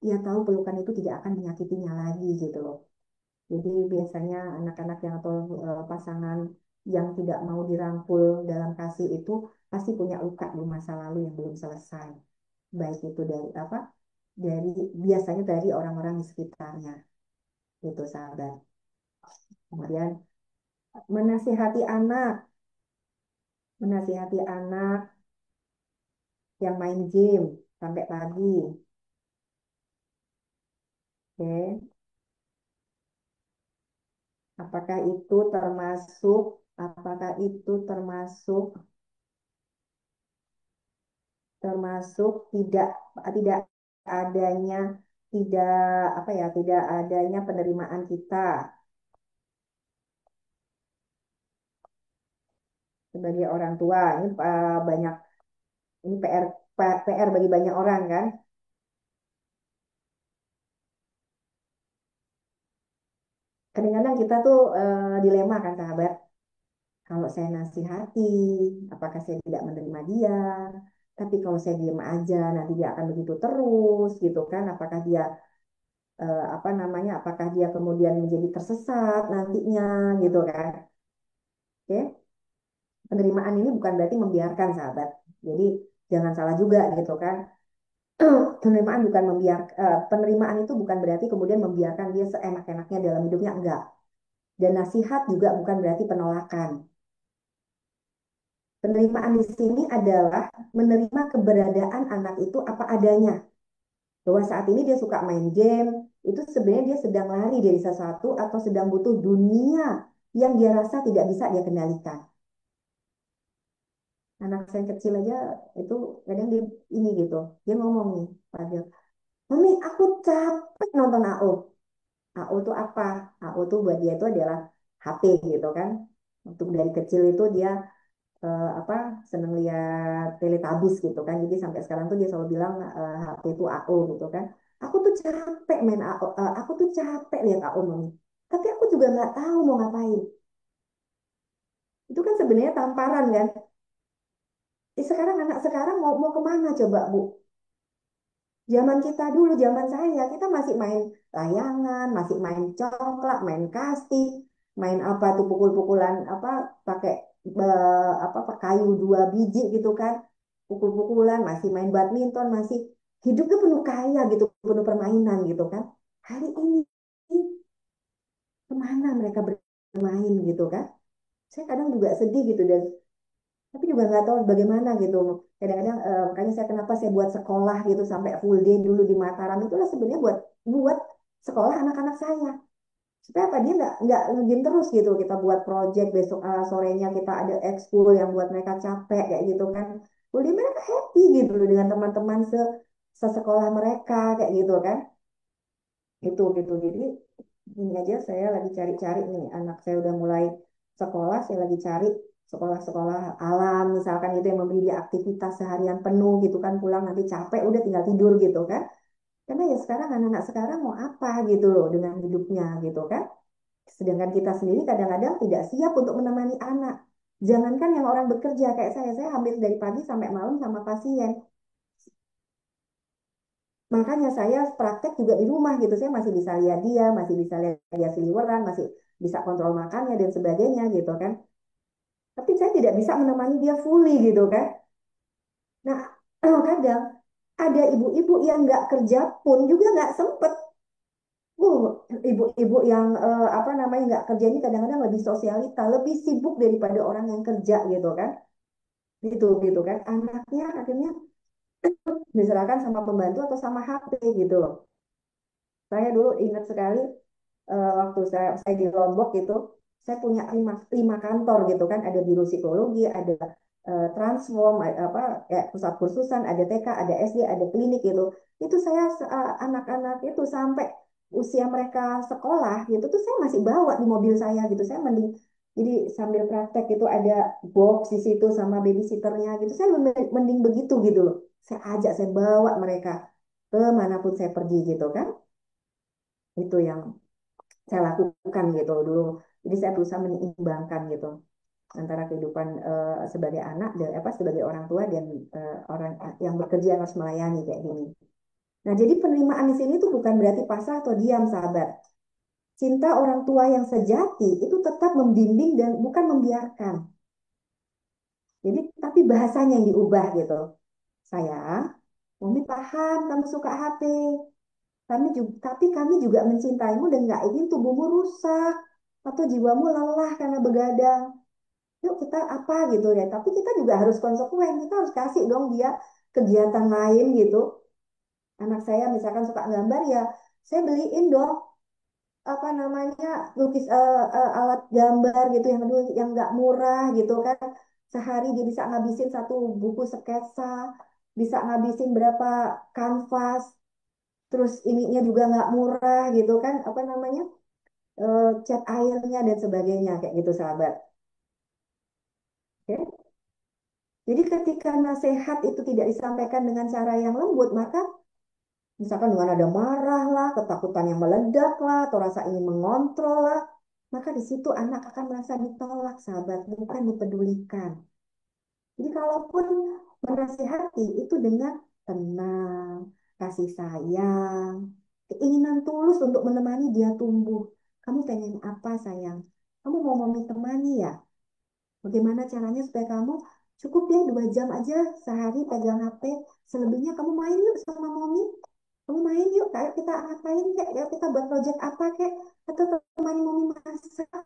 dia tahu pelukan itu tidak akan menyakitinya lagi gitu loh. Jadi biasanya anak-anak yang atau pasangan yang tidak mau dirangkul dalam kasih itu pasti punya luka di masa lalu yang belum selesai. Baik itu dari apa? Dari biasanya dari orang-orang di sekitarnya. Itu sahabat. Kemudian menasihati anak yang main game sampai pagi. Oke. Apakah itu termasuk termasuk tidak tidak adanya tidak apa ya tidak adanya penerimaan kita sebagai orang tua ini banyak ini PR bagi banyak orang kan. Kadang-kadang kita tuh dilema kan sahabat, kalau saya nasihati apakah saya tidak menerima dia, tapi kalau saya diam aja nanti dia akan begitu terus gitu kan, apakah dia apa namanya, apakah dia kemudian menjadi tersesat nantinya gitu kan. Oke, penerimaan ini bukan berarti membiarkan sahabat, jadi jangan salah juga gitu kan. Penerimaan itu bukan berarti kemudian membiarkan dia seenak-enaknya dalam hidupnya, enggak. Dan nasihat juga bukan berarti penolakan. Penerimaan di sini adalah menerima keberadaan anak itu apa adanya. Bahwa saat ini dia suka main game, itu sebenarnya dia sedang lari dari sesuatu atau sedang butuh dunia yang dia rasa tidak bisa dia kendalikan. Anak saya kecil aja itu kadang dia ini gitu, dia ngomong nih, Fadil, Mami aku capek nonton AO. AO itu apa? AO itu buat dia itu adalah HP gitu kan. Untuk dari kecil itu dia apa seneng lihat Teletubbies gitu kan. Jadi sampai sekarang tuh dia selalu bilang HP itu AO gitu kan. Aku tuh capek main AO, aku tuh capek lihat AO mami. Tapi aku juga nggak tahu mau ngapain. Itu kan sebenarnya tamparan kan. Sekarang anak sekarang mau mau kemana coba Bu? Zaman kita dulu, zaman saya, kita masih main layangan, masih main congklak, main kasti, main apa tuh pukul-pukulan apa pakai apa kayu 2 biji gitu kan, pukul-pukulan, masih main badminton, masih hidupnya penuh kaya gitu, penuh permainan gitu kan. Hari ini kemana mereka bermain gitu kan? Saya kadang juga sedih gitu dan tapi juga nggak tahu bagaimana gitu kadang-kadang makanya saya kenapa saya buat sekolah gitu sampai full day dulu di Mataram itulah sebenarnya buat buat sekolah anak-anak saya supaya apa dia nggak ngegame terus gitu kita buat project besok sorenya kita ada ekskul yang buat mereka capek kayak gitu kan full day mereka happy gitu loh dengan teman-teman sesekolah mereka kayak gitu kan itu gitu jadi ini aja saya lagi cari-cari nih anak saya udah mulai sekolah saya lagi cari sekolah-sekolah alam misalkan itu yang memberi dia aktivitas seharian penuh gitu kan pulang nanti capek udah tinggal tidur gitu kan karena ya sekarang anak-anak sekarang mau apa gitu loh dengan hidupnya gitu kan sedangkan kita sendiri kadang-kadang tidak siap untuk menemani anak jangankan yang orang bekerja kayak saya hampir dari pagi sampai malam sama pasien makanya saya praktek juga di rumah gitu. Saya masih bisa lihat dia, masih bisa lihat dia seliweran, masih bisa kontrol makannya dan sebagainya gitu kan. Tapi saya tidak bisa menemani dia fully gitu kan. Nah, kadang ada ibu-ibu yang nggak kerja pun juga nggak sempet. Uh, ibu-ibu yang apa namanya nggak kerja ini kadang-kadang lebih sosialita, lebih sibuk daripada orang yang kerja gitu kan. Gitu kan. Anaknya akhirnya diserahkan sama pembantu atau sama HP gitu loh. Saya dulu ingat sekali waktu saya di Lombok gitu, saya punya lima kantor gitu kan, ada biro psikologi, ada transform, apa ya, pusat kursusan, ada TK, ada SD, ada klinik gitu. Itu saya anak-anak itu sampai usia mereka sekolah gitu tuh saya masih bawa di mobil saya gitu. Saya mending jadi sambil praktek itu ada box di situ sama babysitternya gitu. Saya mending begitu gitu loh. Saya ajak, saya bawa mereka ke manapun saya pergi gitu kan. Itu yang saya lakukan gitu dulu. Jadi saya berusaha menyeimbangkan gitu antara kehidupan sebagai anak dan apa sebagai orang tua dan orang yang bekerja yang harus melayani kayak gini. Nah, jadi penerimaan di sini tuh bukan berarti pasrah atau diam, sahabat. Cinta orang tua yang sejati itu tetap membimbing dan bukan membiarkan. Jadi, tapi bahasanya yang diubah gitu. Sayang, Mami paham kamu suka HP. Tapi kami juga mencintaimu dan nggak ingin tubuhmu rusak atau jiwamu lelah karena begadang. Yuk kita apa gitu ya. Tapi kita juga harus konsekuen. Kita harus kasih dong dia kegiatan lain gitu. Anak saya misalkan suka gambar ya, saya beliin dong apa namanya lukis alat gambar gitu yang aduh yang nggak murah gitu kan. Sehari dia bisa ngabisin satu buku sketsa, bisa ngabisin berapa kanvas, terus ininya juga nggak murah gitu kan. Apa namanya cat airnya dan sebagainya kayak gitu sahabat. Oke. Jadi ketika nasihat itu tidak disampaikan dengan cara yang lembut, maka misalkan dengan ada marah lah, ketakutan yang meledak lah, atau rasa ingin mengontrol lah, maka di situ anak akan merasa ditolak, sahabat, bukan dipedulikan. Jadi kalaupun menasihati itu dengan tenang, kasih sayang, keinginan tulus untuk menemani dia tumbuh. Kamu pengen apa sayang? Kamu mau mami temani ya? Bagaimana caranya supaya kamu cukup ya 2 jam aja sehari pegang HP, selebihnya kamu main yuk sama mami. Kamu main yuk, kayak kita ngapain kayak kita buat project apa kayak atau temani mami masak.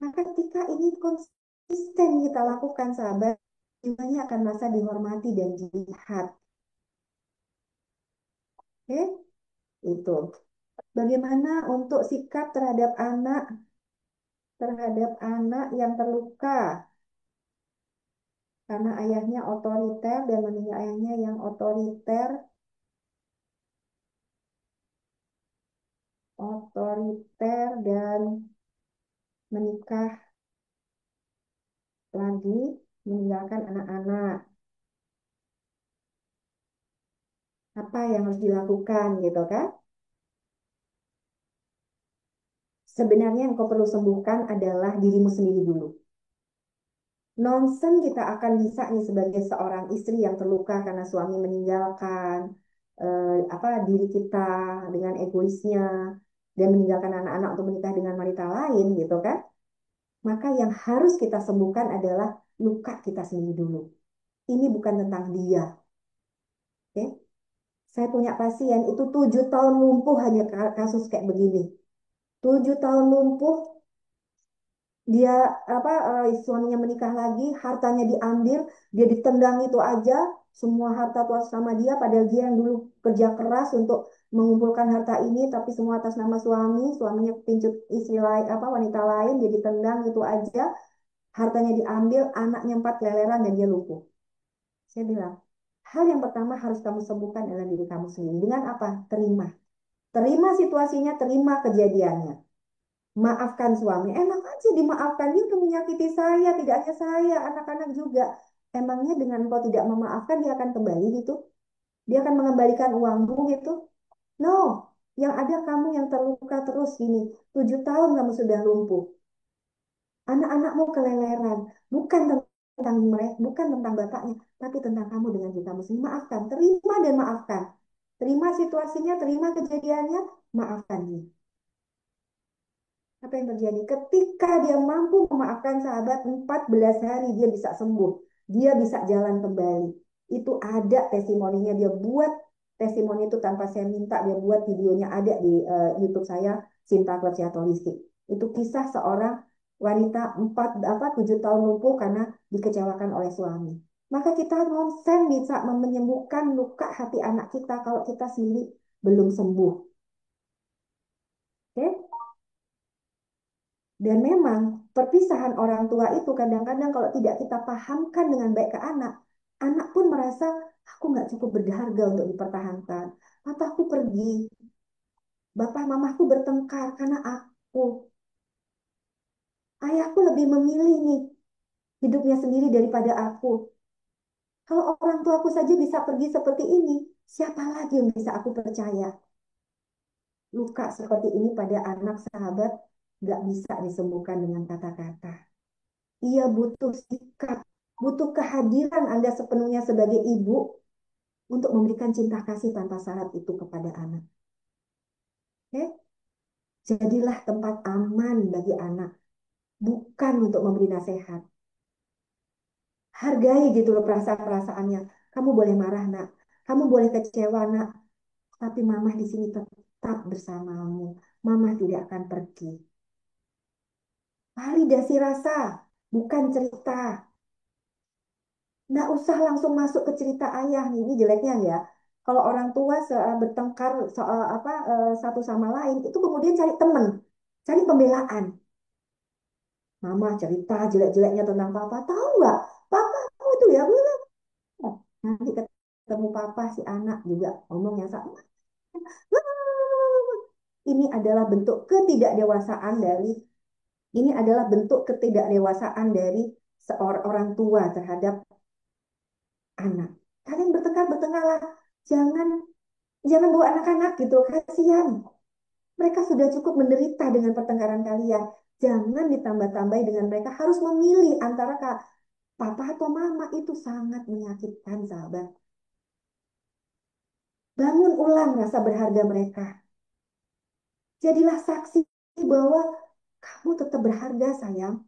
Maka ketika ini konsisten kita lakukan sahabat, jiwanya akan merasa dihormati dan dilihat. Oke, itu. Bagaimana untuk sikap terhadap anak yang terluka karena ayahnya otoriter dan meninggal ayahnya yang otoriter dan menikah lagi meninggalkan anak-anak. Apa yang harus dilakukan gitu kan? Sebenarnya yang kau perlu sembuhkan adalah dirimu sendiri dulu. Nonsen kita akan bisa nih sebagai seorang istri yang terluka karena suami meninggalkan apa diri kita dengan egoisnya dan meninggalkan anak-anak untuk menikah dengan wanita lain gitu kan. Maka yang harus kita sembuhkan adalah luka kita sendiri dulu. Ini bukan tentang dia. Oke? Saya punya pasien itu 7 tahun lumpuh hanya kasus kayak begini. 7 tahun lumpuh, dia apa suaminya menikah lagi, hartanya diambil, dia ditendang itu aja, semua harta itu atas nama dia, padahal dia yang dulu kerja keras untuk mengumpulkan harta ini, tapi semua atas nama suami, suaminya pincut istri lain, apa wanita lain, dia ditendang itu aja, hartanya diambil, anaknya 4 keleleran dan dia lumpuh. Saya bilang, hal yang pertama harus kamu sembuhkan adalah diri kamu sendiri. Dengan apa? Terima. Terima situasinya, terima kejadiannya. Maafkan suami. Enak aja dimaafkan. Dia udah menyakiti saya, tidak hanya saya, anak-anak juga. Emangnya dengan engkau tidak memaafkan, dia akan kembali gitu? Dia akan mengembalikan uangmu gitu? No. Yang ada kamu yang terluka terus gini. 7 tahun kamu sudah lumpuh. Anak-anakmu keleleran. Bukan tentang mereka, bukan tentang bapaknya, tapi tentang kamu dengan diri kamu sendiri. Maafkan. Terima dan maafkan. Terima situasinya, terima kejadiannya, maafkan dia. Apa yang terjadi? Ketika dia mampu memaafkan sahabat 14 hari, dia bisa sembuh. Dia bisa jalan kembali. Itu ada testimoninya. Dia buat testimoni itu tanpa saya minta. Dia buat videonya ada di YouTube saya, Sinta Klub Holistik. Itu kisah seorang wanita 7 tahun lumpuh karena dikecewakan oleh suami. Maka kita nonsen bisa menyembuhkan luka hati anak kita kalau kita sendiri belum sembuh. Oke? Dan memang perpisahan orang tua itu kadang-kadang kalau tidak kita pahamkan dengan baik ke anak, anak pun merasa aku nggak cukup berharga untuk dipertahankan. Papaku pergi, bapak mamaku bertengkar karena aku. Ayahku lebih memilih nih hidupnya sendiri daripada aku. Kalau orang tuaku saja bisa pergi seperti ini, siapa lagi yang bisa aku percaya? Luka seperti ini pada anak sahabat nggak bisa disembuhkan dengan kata-kata. Ia butuh sikap, butuh kehadiran Anda sepenuhnya sebagai ibu untuk memberikan cinta kasih tanpa syarat itu kepada anak. Oke? Jadilah tempat aman bagi anak, bukan untuk memberi nasihat. Hargai gitu loh perasaan-perasaannya. Kamu boleh marah, nak. Kamu boleh kecewa, nak. Tapi mama di sini tetap bersamamu. Mama tidak akan pergi. Validasi rasa, bukan cerita. Nggak usah langsung masuk ke cerita ayah nih, ini jeleknya ya. Kalau orang tua bertengkar soal apa satu sama lain, itu kemudian cari teman, cari pembelaan. Mama cerita jelek-jeleknya tentang papa, tahu nggak? Papa itu ya, nanti ketemu papa si anak juga ngomong yang sama. Ini adalah bentuk ketidakdewasaan dari ini adalah bentuk ketidakdewasaan dari seorang orang tua terhadap anak. Kalian bertengkar-bertengkarlah, jangan jangan bawa anak-anak gitu, kasihan. Mereka sudah cukup menderita dengan pertengkaran kalian. Jangan ditambah-tambahi dengan mereka harus memilih antara papa atau mama. Itu sangat menyakitkan, sahabat. Bangun ulang rasa berharga mereka. Jadilah saksi bahwa kamu tetap berharga, sayang.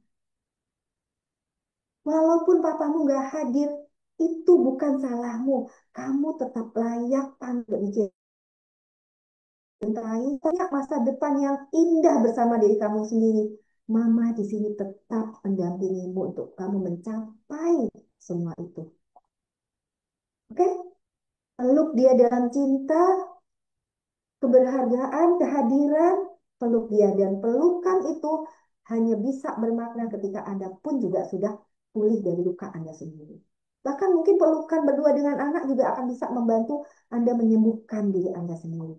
Walaupun papamu gak hadir, itu bukan salahmu. Kamu tetap layak untuk dicintai, banyak masa depan yang indah bersama diri kamu sendiri. Mama di sini tetap mendampingimu untuk kamu mencapai semua itu. Oke? Peluk dia dalam cinta, keberhargaan, kehadiran, peluk dia. Dan pelukan itu hanya bisa bermakna ketika Anda pun juga sudah pulih dari luka Anda sendiri. Bahkan mungkin pelukan berdua dengan anak juga akan bisa membantu Anda menyembuhkan diri Anda sendiri.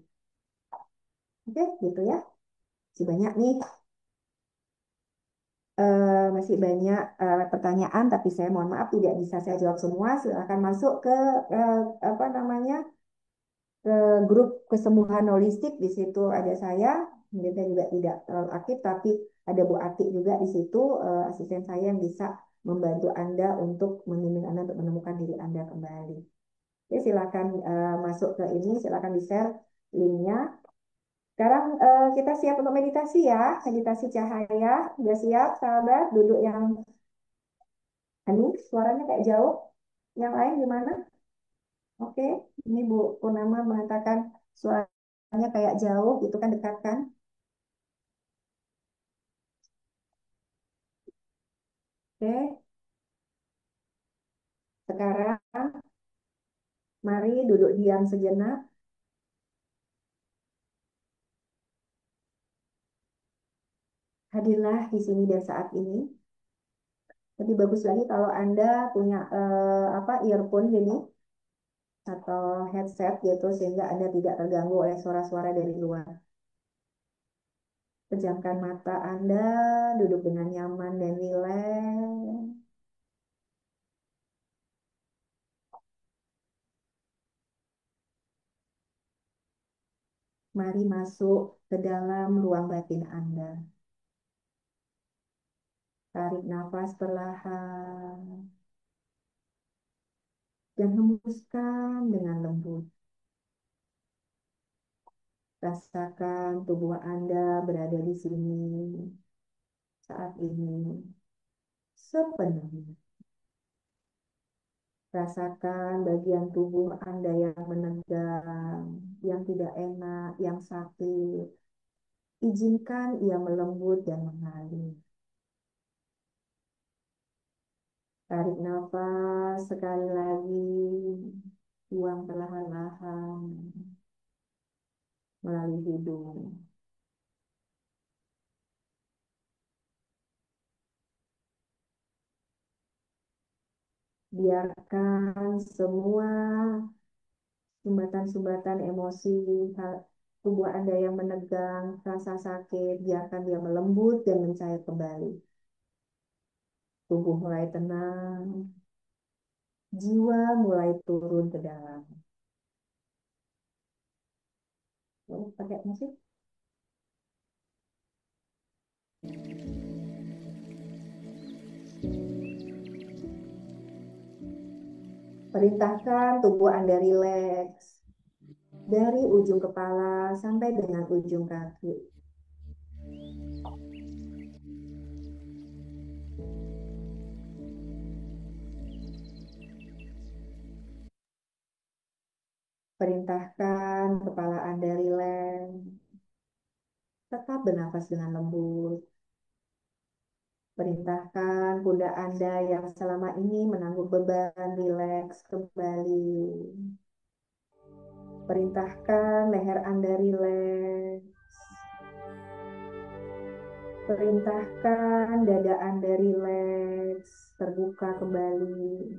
Oke, gitu ya. Masih banyak nih. Masih banyak pertanyaan, tapi saya mohon maaf tidak bisa saya jawab semua. Silakan masuk ke eh, apa namanya ke grup kesembuhan holistik. Di situ ada saya. Mereka juga tidak terlalu aktif, tapi ada Bu Atik juga di situ, asisten saya yang bisa membantu Anda untuk membimbing Anda untuk menemukan diri Anda kembali. Oke, silakan masuk ke ini, silakan di-share linknya. Sekarang kita siap untuk meditasi ya, meditasi cahaya. Sudah siap, sahabat? Duduk yang ini suaranya kayak jauh. Yang lain gimana? Oke, ini Bu Purnama mengatakan suaranya kayak jauh, gitu kan, dekat kan? Oke, sekarang mari duduk diam sejenak. Hadirlah di sini dan saat ini. Lebih bagus lagi kalau Anda punya apa earphone gini atau headset gitu sehingga Anda tidak terganggu oleh suara-suara dari luar. Pejamkan mata Anda, duduk dengan nyaman dan rileks. Mari masuk ke dalam ruang batin Anda. Tarik nafas perlahan dan hembuskan dengan lembut. Rasakan tubuh Anda berada di sini saat ini sepenuhnya. Rasakan bagian tubuh Anda yang menegang, yang tidak enak, yang sakit. Izinkan ia melembut dan mengalir. Tarik nafas sekali lagi, buang perlahan-lahan melalui hidung. Biarkan semua sumbatan-sumbatan emosi tubuh Anda yang menegang, rasa sakit, biarkan dia melembut dan mencair kembali. Tubuh mulai tenang, jiwa mulai turun ke dalam. Oh, pakai musik. Perintahkan tubuh Anda rileks dari ujung kepala sampai dengan ujung kaki. Perintahkan kepala Anda rileks, tetap bernafas dengan lembut. Perintahkan pundak Anda yang selama ini menanggung beban rileks kembali. Perintahkan leher Anda rileks. Perintahkan dada Anda rileks, terbuka kembali.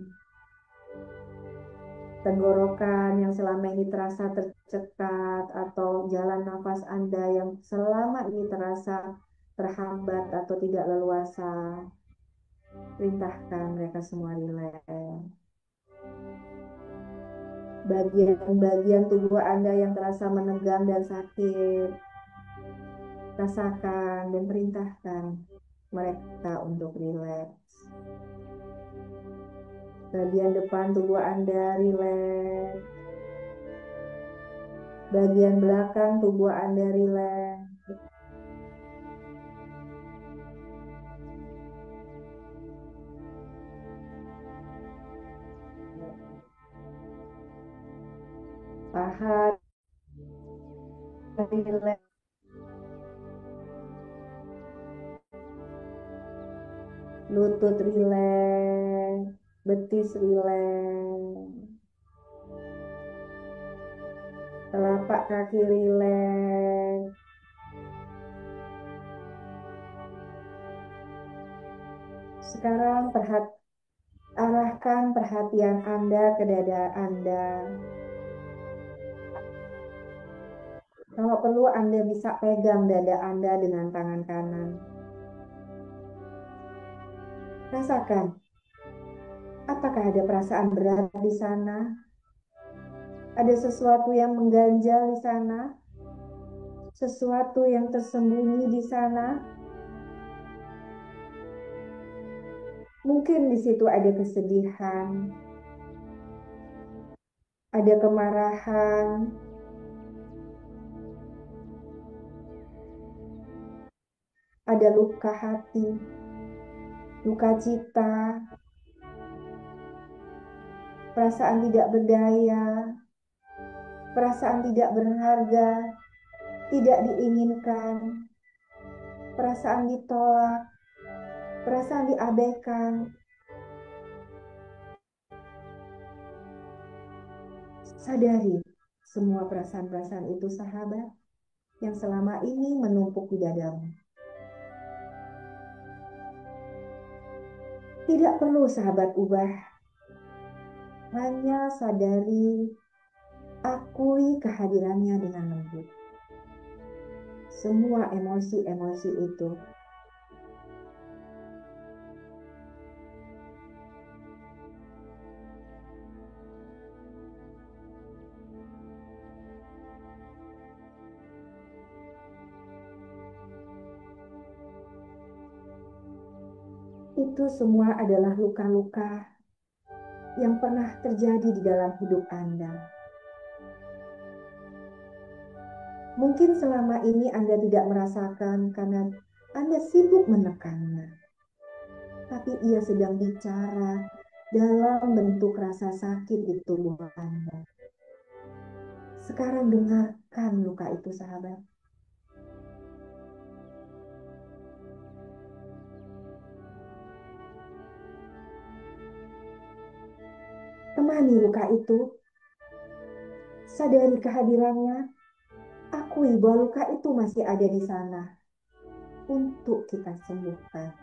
Tenggorokan yang selama ini terasa tercekat atau jalan nafas Anda yang selama ini terasa terhambat atau tidak leluasa. Perintahkan mereka semua rileks. Bagian-bagian tubuh Anda yang terasa menegang dan sakit, rasakan dan perintahkan mereka untuk rileks. Bagian depan tubuh Anda rileks. Bagian belakang tubuh Anda rileks. Paha rileks. Lutut rileks. Betis rileks. Telapak kaki rileks. Sekarang arahkan perhatian Anda ke dada Anda. Kalau perlu Anda bisa pegang dada Anda dengan tangan kanan. Rasakan, apakah ada perasaan berat di sana? Ada sesuatu yang mengganjal di sana? Sesuatu yang tersembunyi di sana? Mungkin di situ ada kesedihan, ada kemarahan, ada luka hati, luka cita, perasaan tidak berdaya, perasaan tidak berharga, tidak diinginkan, perasaan ditolak, perasaan diabaikan. Sadari semua perasaan-perasaan itu, sahabat, yang selama ini menumpuk di dadamu. Tidak perlu sahabat ubah, hanya sadari, akui kehadirannya dengan lembut. Semua emosi-emosi itu semua adalah luka-luka yang pernah terjadi di dalam hidup Anda. Mungkin selama ini Anda tidak merasakan karena Anda sibuk menekannya. Tapi ia sedang bicara dalam bentuk rasa sakit di tubuh Anda. Sekarang dengarkan luka itu, sahabat. Temani luka itu, sadari kehadirannya, akui bahwa luka itu masih ada di sana untuk kita sembuhkan.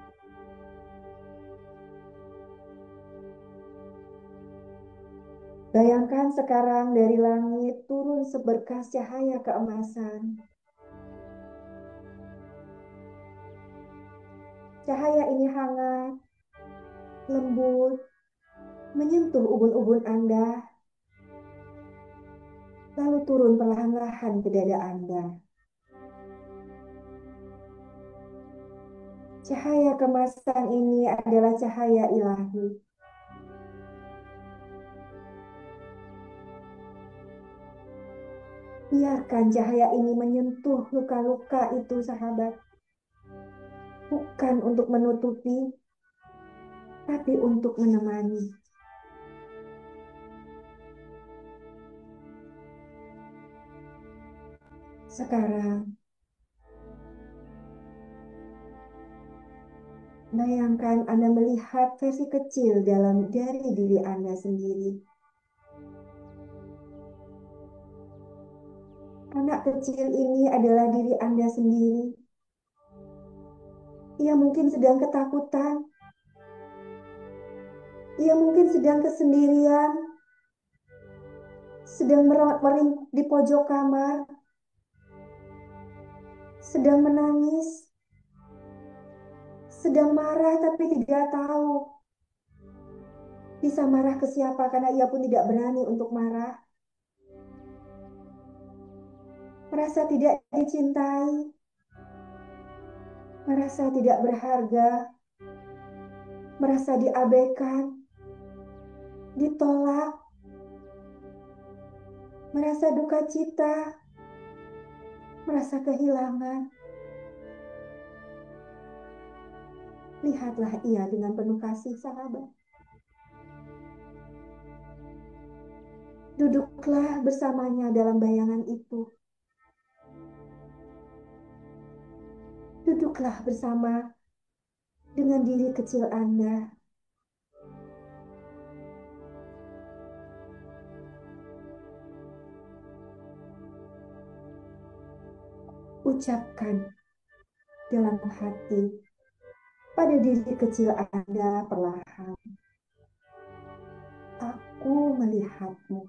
Bayangkan sekarang dari langit turun seberkas cahaya keemasan. Cahaya ini hangat, lembut, menyentuh ubun-ubun Anda, lalu turun perlahan-lahan ke dada Anda. Cahaya kemasan ini adalah cahaya ilahi. Biarkan cahaya ini menyentuh luka-luka itu, sahabat. Bukan untuk menutupi, tapi untuk menemani. Sekarang, bayangkan Anda melihat versi kecil dari diri Anda sendiri. Anak kecil ini adalah diri Anda sendiri. Ia mungkin sedang ketakutan. Ia mungkin sedang kesendirian. Sedang meringkuk di pojok kamar. Sedang menangis. Sedang marah tapi tidak tahu bisa marah ke siapa karena ia pun tidak berani untuk marah. Merasa tidak dicintai, merasa tidak berharga, merasa diabaikan, ditolak, merasa duka cita, merasa kehilangan. Lihatlah ia dengan penuh kasih, sahabat. Duduklah bersamanya dalam bayangan itu. Duduklah bersama dengan diri kecil Anda. Ucapkan dalam hati pada diri kecil Anda perlahan. Aku melihatmu.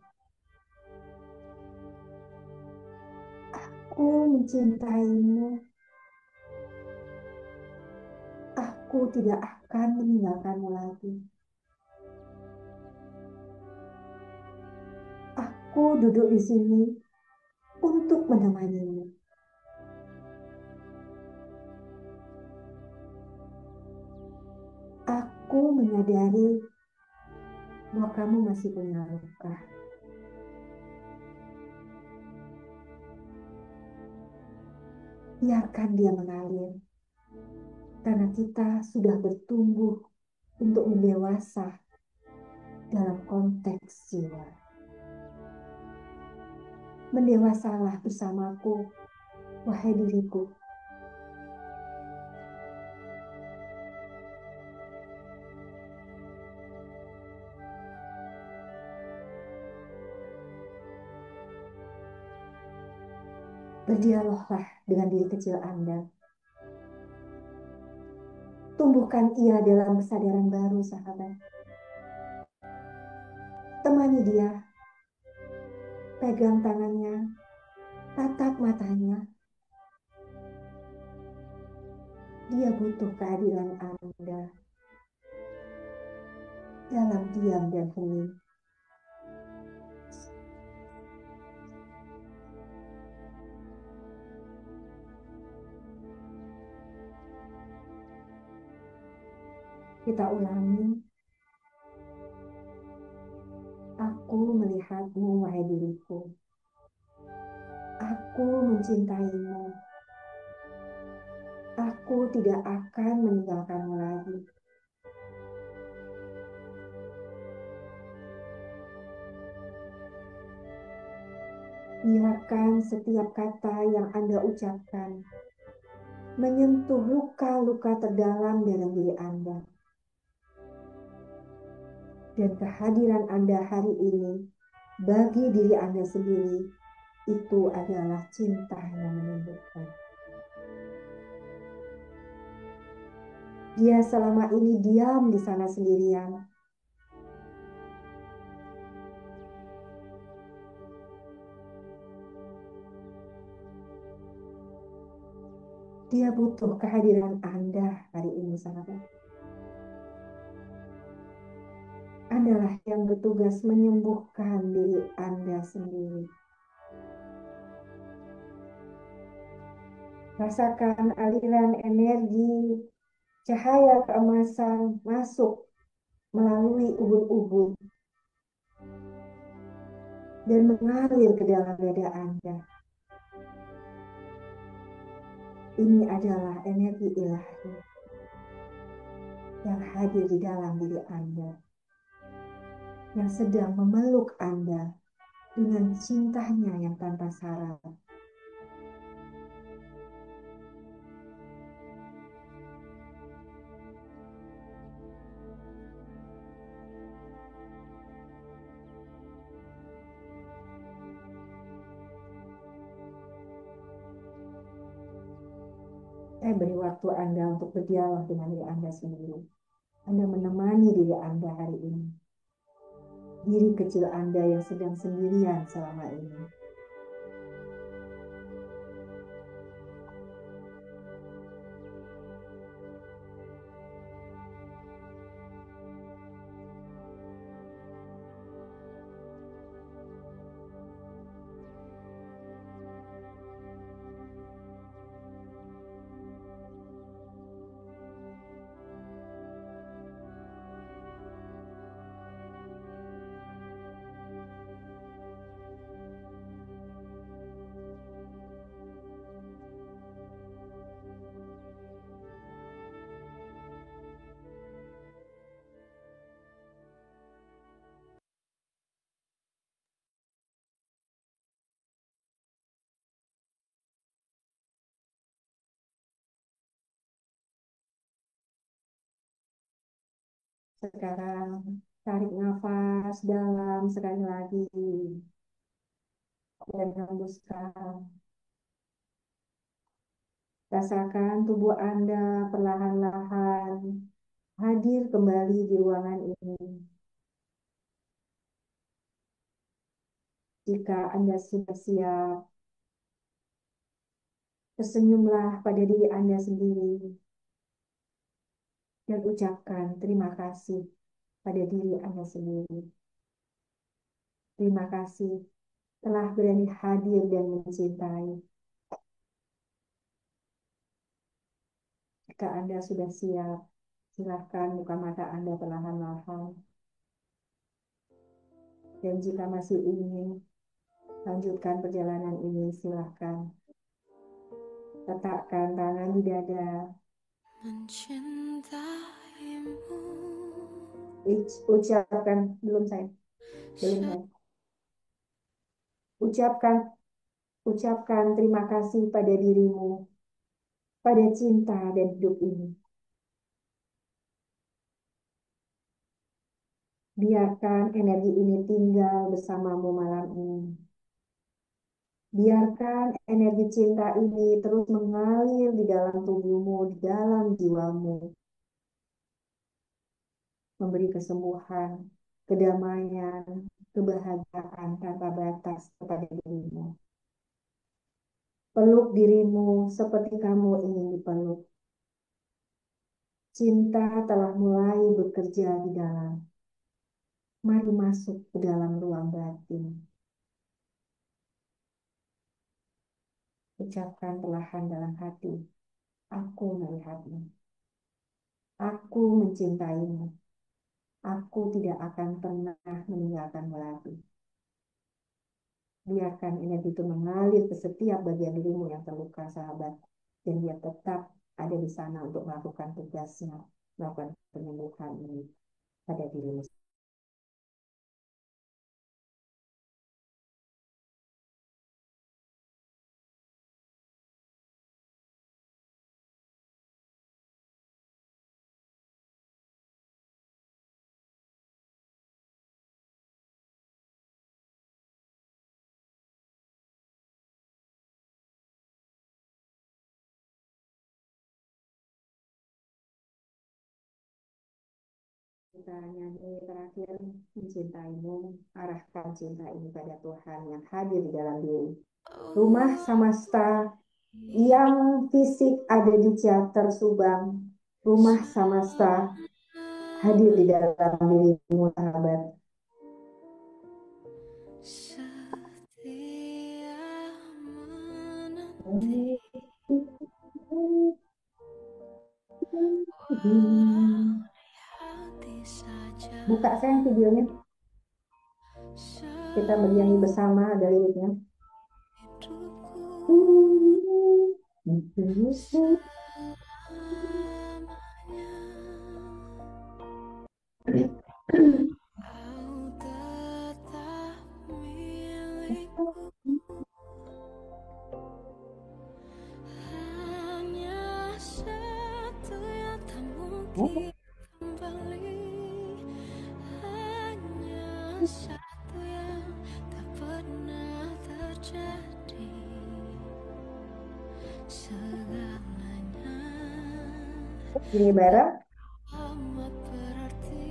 Aku mencintaimu. Aku tidak akan meninggalkanmu lagi. Aku duduk di sini untuk menemanimu. Aku menyadari bahwa kamu masih punya luka. Biarkan dia mengalir, karena kita sudah bertumbuh untuk mendewasa dalam konteks jiwa. Mendewasalah bersamaku, wahai diriku. Berdialoglah dengan diri kecil Anda. Tumbuhkan ia dalam kesadaran baru, sahabat. Temani dia. Pegang tangannya, tatap matanya. Dia butuh kehadiran Anda dalam diam dan hening. Kita ulangi. Aku melihatmu, wahai diriku. Aku mencintaimu. Aku tidak akan meninggalkanmu lagi. Biarkan setiap kata yang Anda ucapkan menyentuh luka-luka terdalam dalam diri Anda. Dan kehadiran Anda hari ini bagi diri Anda sendiri itu adalah cinta yang menyembuhkan. Dia selama ini diam di sana sendirian. Dia butuh kehadiran Anda hari ini, sahabat. Andalah yang bertugas menyembuhkan diri Anda sendiri. Rasakan aliran energi, cahaya keemasan masuk melalui ubun-ubun dan mengalir ke dalam dada Anda. Ini adalah energi ilahi yang hadir di dalam diri Anda, yang sedang memeluk Anda dengan cintanya yang tanpa syarat. Saya beri waktu Anda untuk berdialog dengan diri Anda sendiri. Anda menemani diri Anda hari ini. Diri kecil Anda yang sedang sendirian selama ini. Sekarang tarik nafas dalam sekali lagi dan hembuskan. Rasakan tubuh Anda perlahan-lahan hadir kembali di ruangan ini. Jika Anda sudah siap, tersenyumlah pada diri Anda sendiri. dan ucapkan terima kasih pada diri Anda sendiri. Terima kasih telah berani hadir dan mencintai. Jika Anda sudah siap, silakan buka mata Anda perlahan-lahan. Dan jika masih ingin lanjutkan perjalanan ini, silakan letakkan tangan di dada. Ucapkan, belum saya. Ucapkan terima kasih pada dirimu, pada cinta dan hidup ini. Biarkan energi ini tinggal bersamamu malam ini. Biarkan energi cinta ini terus mengalir di dalam tubuhmu, di dalam jiwamu. Memberi kesembuhan, kedamaian, kebahagiaan tanpa batas kepada dirimu. Peluk dirimu seperti kamu ingin dipeluk. Cinta telah mulai bekerja di dalam. Mari masuk ke dalam ruang batin. Ucapkan perlahan dalam hati. Aku melihatmu. Aku mencintaimu. Aku tidak akan pernah meninggalkanmu lagi. Biarkan energi itu mengalir ke setiap bagian dirimu yang terluka, sahabat. Dan dia tetap ada di sana untuk melakukan tugasnya, melakukan penyembuhan ini pada dirimu. Kita nyanyi terakhir, mencintaimu, arahkan cinta ini pada Tuhan yang hadir di dalam diri. Rumah samasta yang fisik ada di Ciater Subang, rumah samasta hadir di dalam dirimu, sahabat. Buka sayang videonya. Kita bernyanyi bersama, ada liriknya. Ini bareng.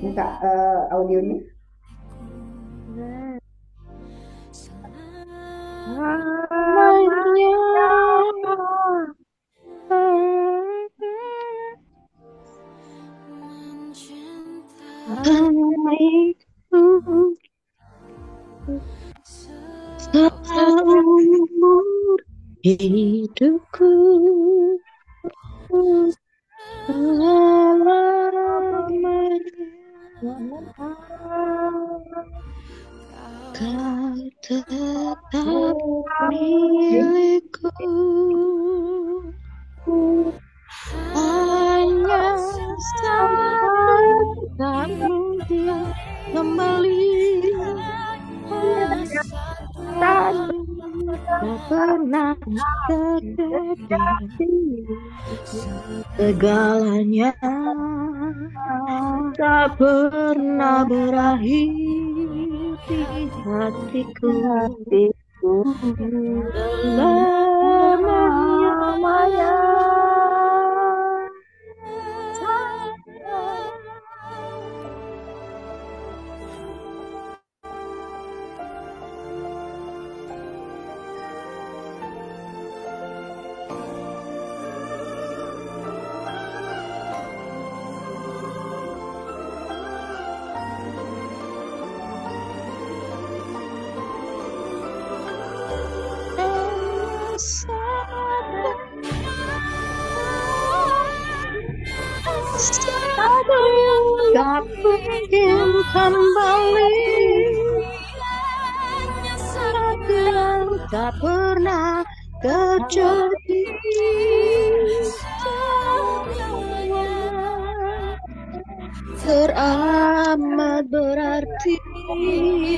Buka audionya. Seumur hidupku kau tetap milikku, hanya satu tak mungkin kembali, tak pernah terjadi, segalanya tak pernah berakhir di hatiku, selamanya. Aku ingin kembali sesuatu yang tak pernah terjadi. Semua teramat berarti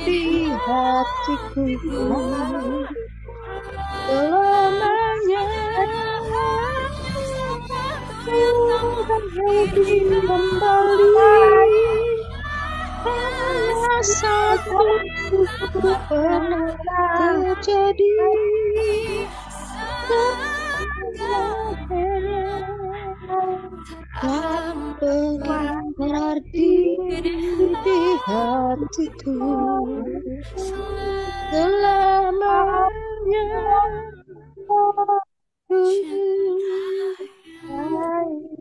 di hatiku selamanya. Ingin kembali hanya satu pernah terjadi. Tak pernah berarti di hatiku selamanya.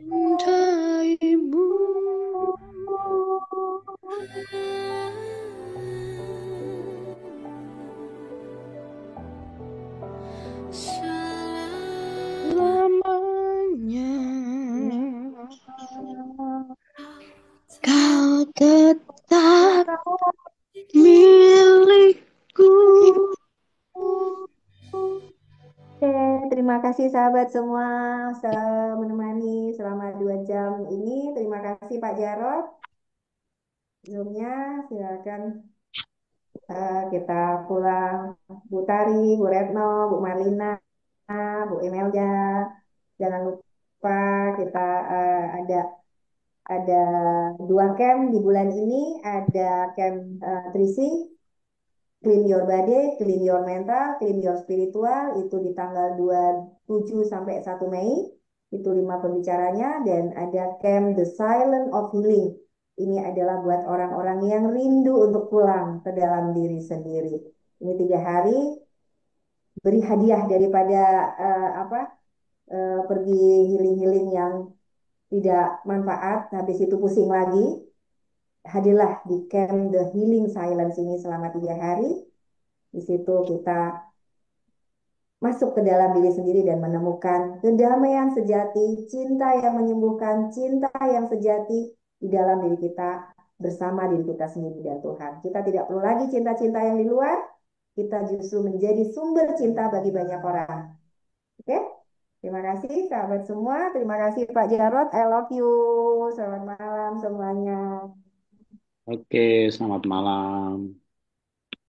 Cintaimu. Selamanya kau tetap milikku. Oke, terima kasih sahabat semua menemani selama 2 jam ini. Terima kasih Pak Jarot. Zoom-nya silakan kita pulang. Bu Tari, Bu Retno, Bu Marlina, Bu Imelda. Jangan lupa kita ada 2 camp di bulan ini. Ada camp Trisi, Clean Your Body, Clean Your Mental, Clean Your Spiritual. Itu di tanggal 27 sampai 1 Mei. Itu 5 pembicaranya. Dan ada camp The Silent of Healing. Ini adalah buat orang-orang yang rindu untuk pulang ke dalam diri sendiri. Ini 3 hari beri hadiah daripada pergi healing-healing yang tidak manfaat, habis itu pusing lagi. Hadirlah di camp The Healing Silence ini selama 3 hari. Di situ kita masuk ke dalam diri sendiri dan menemukan kedamaian sejati, cinta yang menyembuhkan, cinta yang sejati di dalam diri kita bersama diri kita sendiri dan Tuhan. Kita tidak perlu lagi cinta-cinta yang di luar, kita justru menjadi sumber cinta bagi banyak orang. Oke? Terima kasih sahabat semua, terima kasih Pak Jarot, I love you. Selamat malam semuanya. Oke, selamat malam.